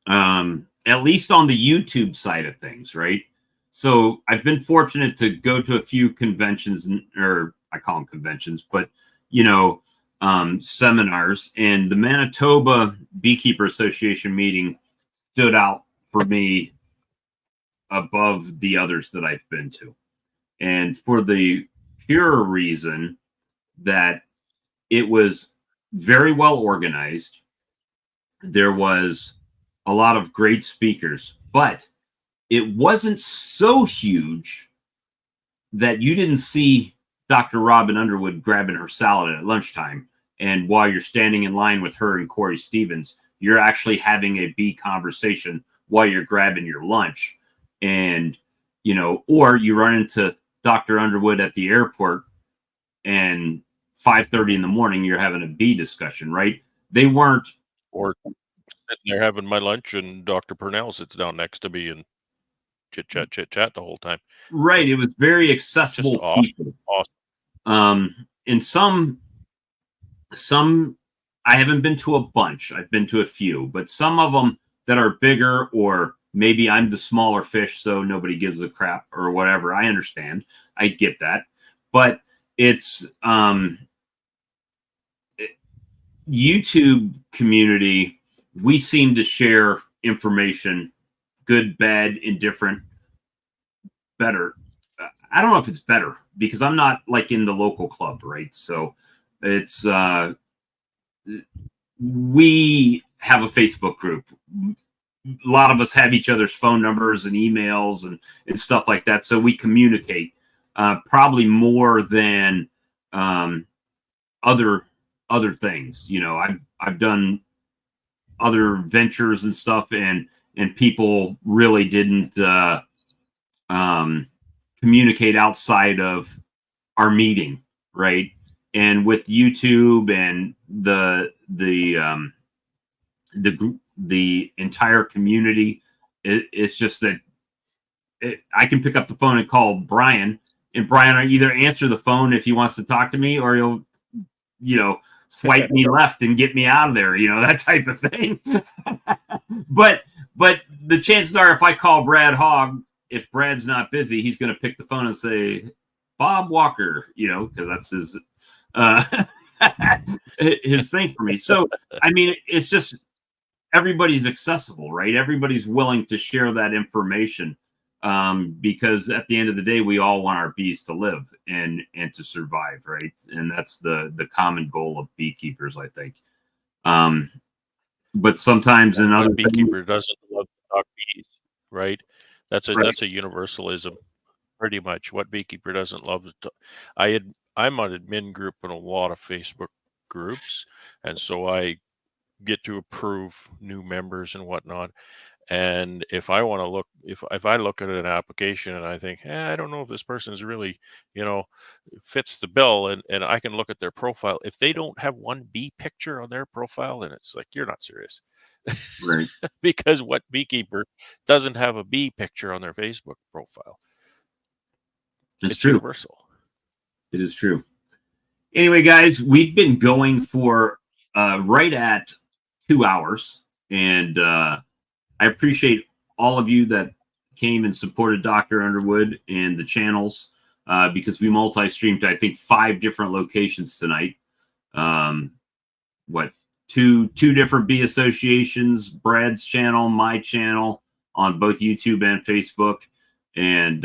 at least on the YouTube side of things, right? So I've been fortunate to go to a few conventions, or I call them conventions, but seminars, and the Manitoba Beekeeper Association meeting stood out for me above the others that I've been to. And for the pure reason that it was very well organized. There was a lot of great speakers, but it wasn't so huge that you didn't see Dr. Robyn Underwood grabbing her salad at lunchtime. And while you're standing in line with her and Corey Stevens, you're actually having a bee conversation while you're grabbing your lunch. And, you know, or you run into Dr. Underwood at the airport and 5:30 in the morning, you're having a bee discussion, right? They weren't. Or sitting there having my lunch and Dr. Purnell sits down next to me and chit chat the whole time. Right. It was very accessible Just awesome. people. Awesome. And some, I haven't been to a bunch. I've been to a few, but some of them that are bigger, or maybe I'm the smaller fish, so nobody gives a crap or whatever. I understand. I get that. But it's YouTube community. We seem to share information, good, bad, indifferent, better. I don't know if it's better because I'm not like in the local club, right? So it's we have a Facebook group. A lot of us have each other's phone numbers and emails and stuff like that, so we communicate probably more than other things. You know, I've done other ventures and stuff, and people really didn't communicate outside of our meeting, right? And with YouTube and the entire community, it's just that I can pick up the phone and call Brian, and Brian will either answer the phone if he wants to talk to me, or he'll, you know, swipe me left and get me out of there, you know, that type of thing. but the chances are, if I call Brad Hogg, if Brad's not busy, he's going to pick the phone and say, Bob Walker, you know, because that's his his thing for me. So, I mean, it's just everybody's accessible, right? Everybody's willing to share that information because at the end of the day, we all want our bees to live and to survive, right? And that's the common goal of beekeepers, I think. But sometimes in other beekeeper doesn't love to talk bees, right? That's a universalism, pretty much. What beekeeper doesn't love to talk? I'm on admin group in a lot of Facebook groups, and so I get to approve new members and whatnot. And if I want to look, if I look at an application and I think, I don't know if this person is really, you know, fits the bill, and I can look at their profile. If they don't have one bee picture on their profile, then it's like, you're not serious. Right. Because what beekeeper doesn't have a bee picture on their Facebook profile? It's true. Universal. It is true. Anyway, guys, we've been going for right at 2 hours, and I appreciate all of you that came and supported Dr. Underwood and the channels because we multi-streamed, I think, 5 different locations tonight. Two different bee associations, Brad's channel, my channel, on both YouTube and Facebook. And,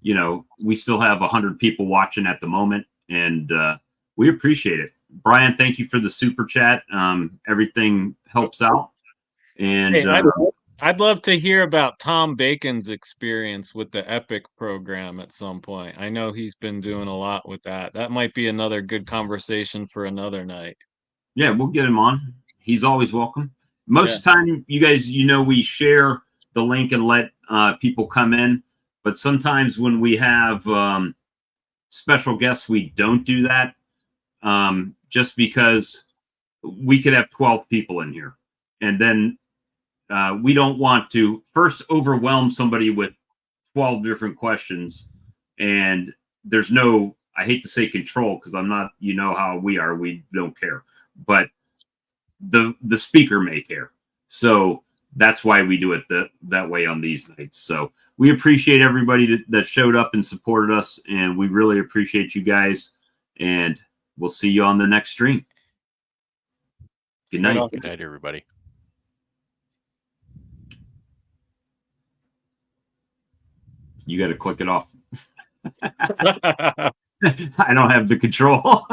you know, we still have 100 people watching at the moment, and we appreciate it. Brian, thank you for the super chat. Everything helps out. And hey, I'd love to hear about Tom Bacon's experience with the EPIC program at some point. I know he's been doing a lot with that. That might be another good conversation for another night. Yeah, we'll get him on. He's always welcome. Most of the time, you guys, you know, we share the link and let people come in. But sometimes when we have special guests, we don't do that just because we could have 12 people in here. And then we don't want to first overwhelm somebody with 12 different questions. And there's no, I hate to say control, because I'm not, you know how we are, we don't care. But the speaker may care. So that's why we do it that way on these nights. So we appreciate everybody that showed up and supported us, and we really appreciate you guys. And we'll see you on the next stream. Good night. Good night, everybody. You got to click it off. I don't have the control.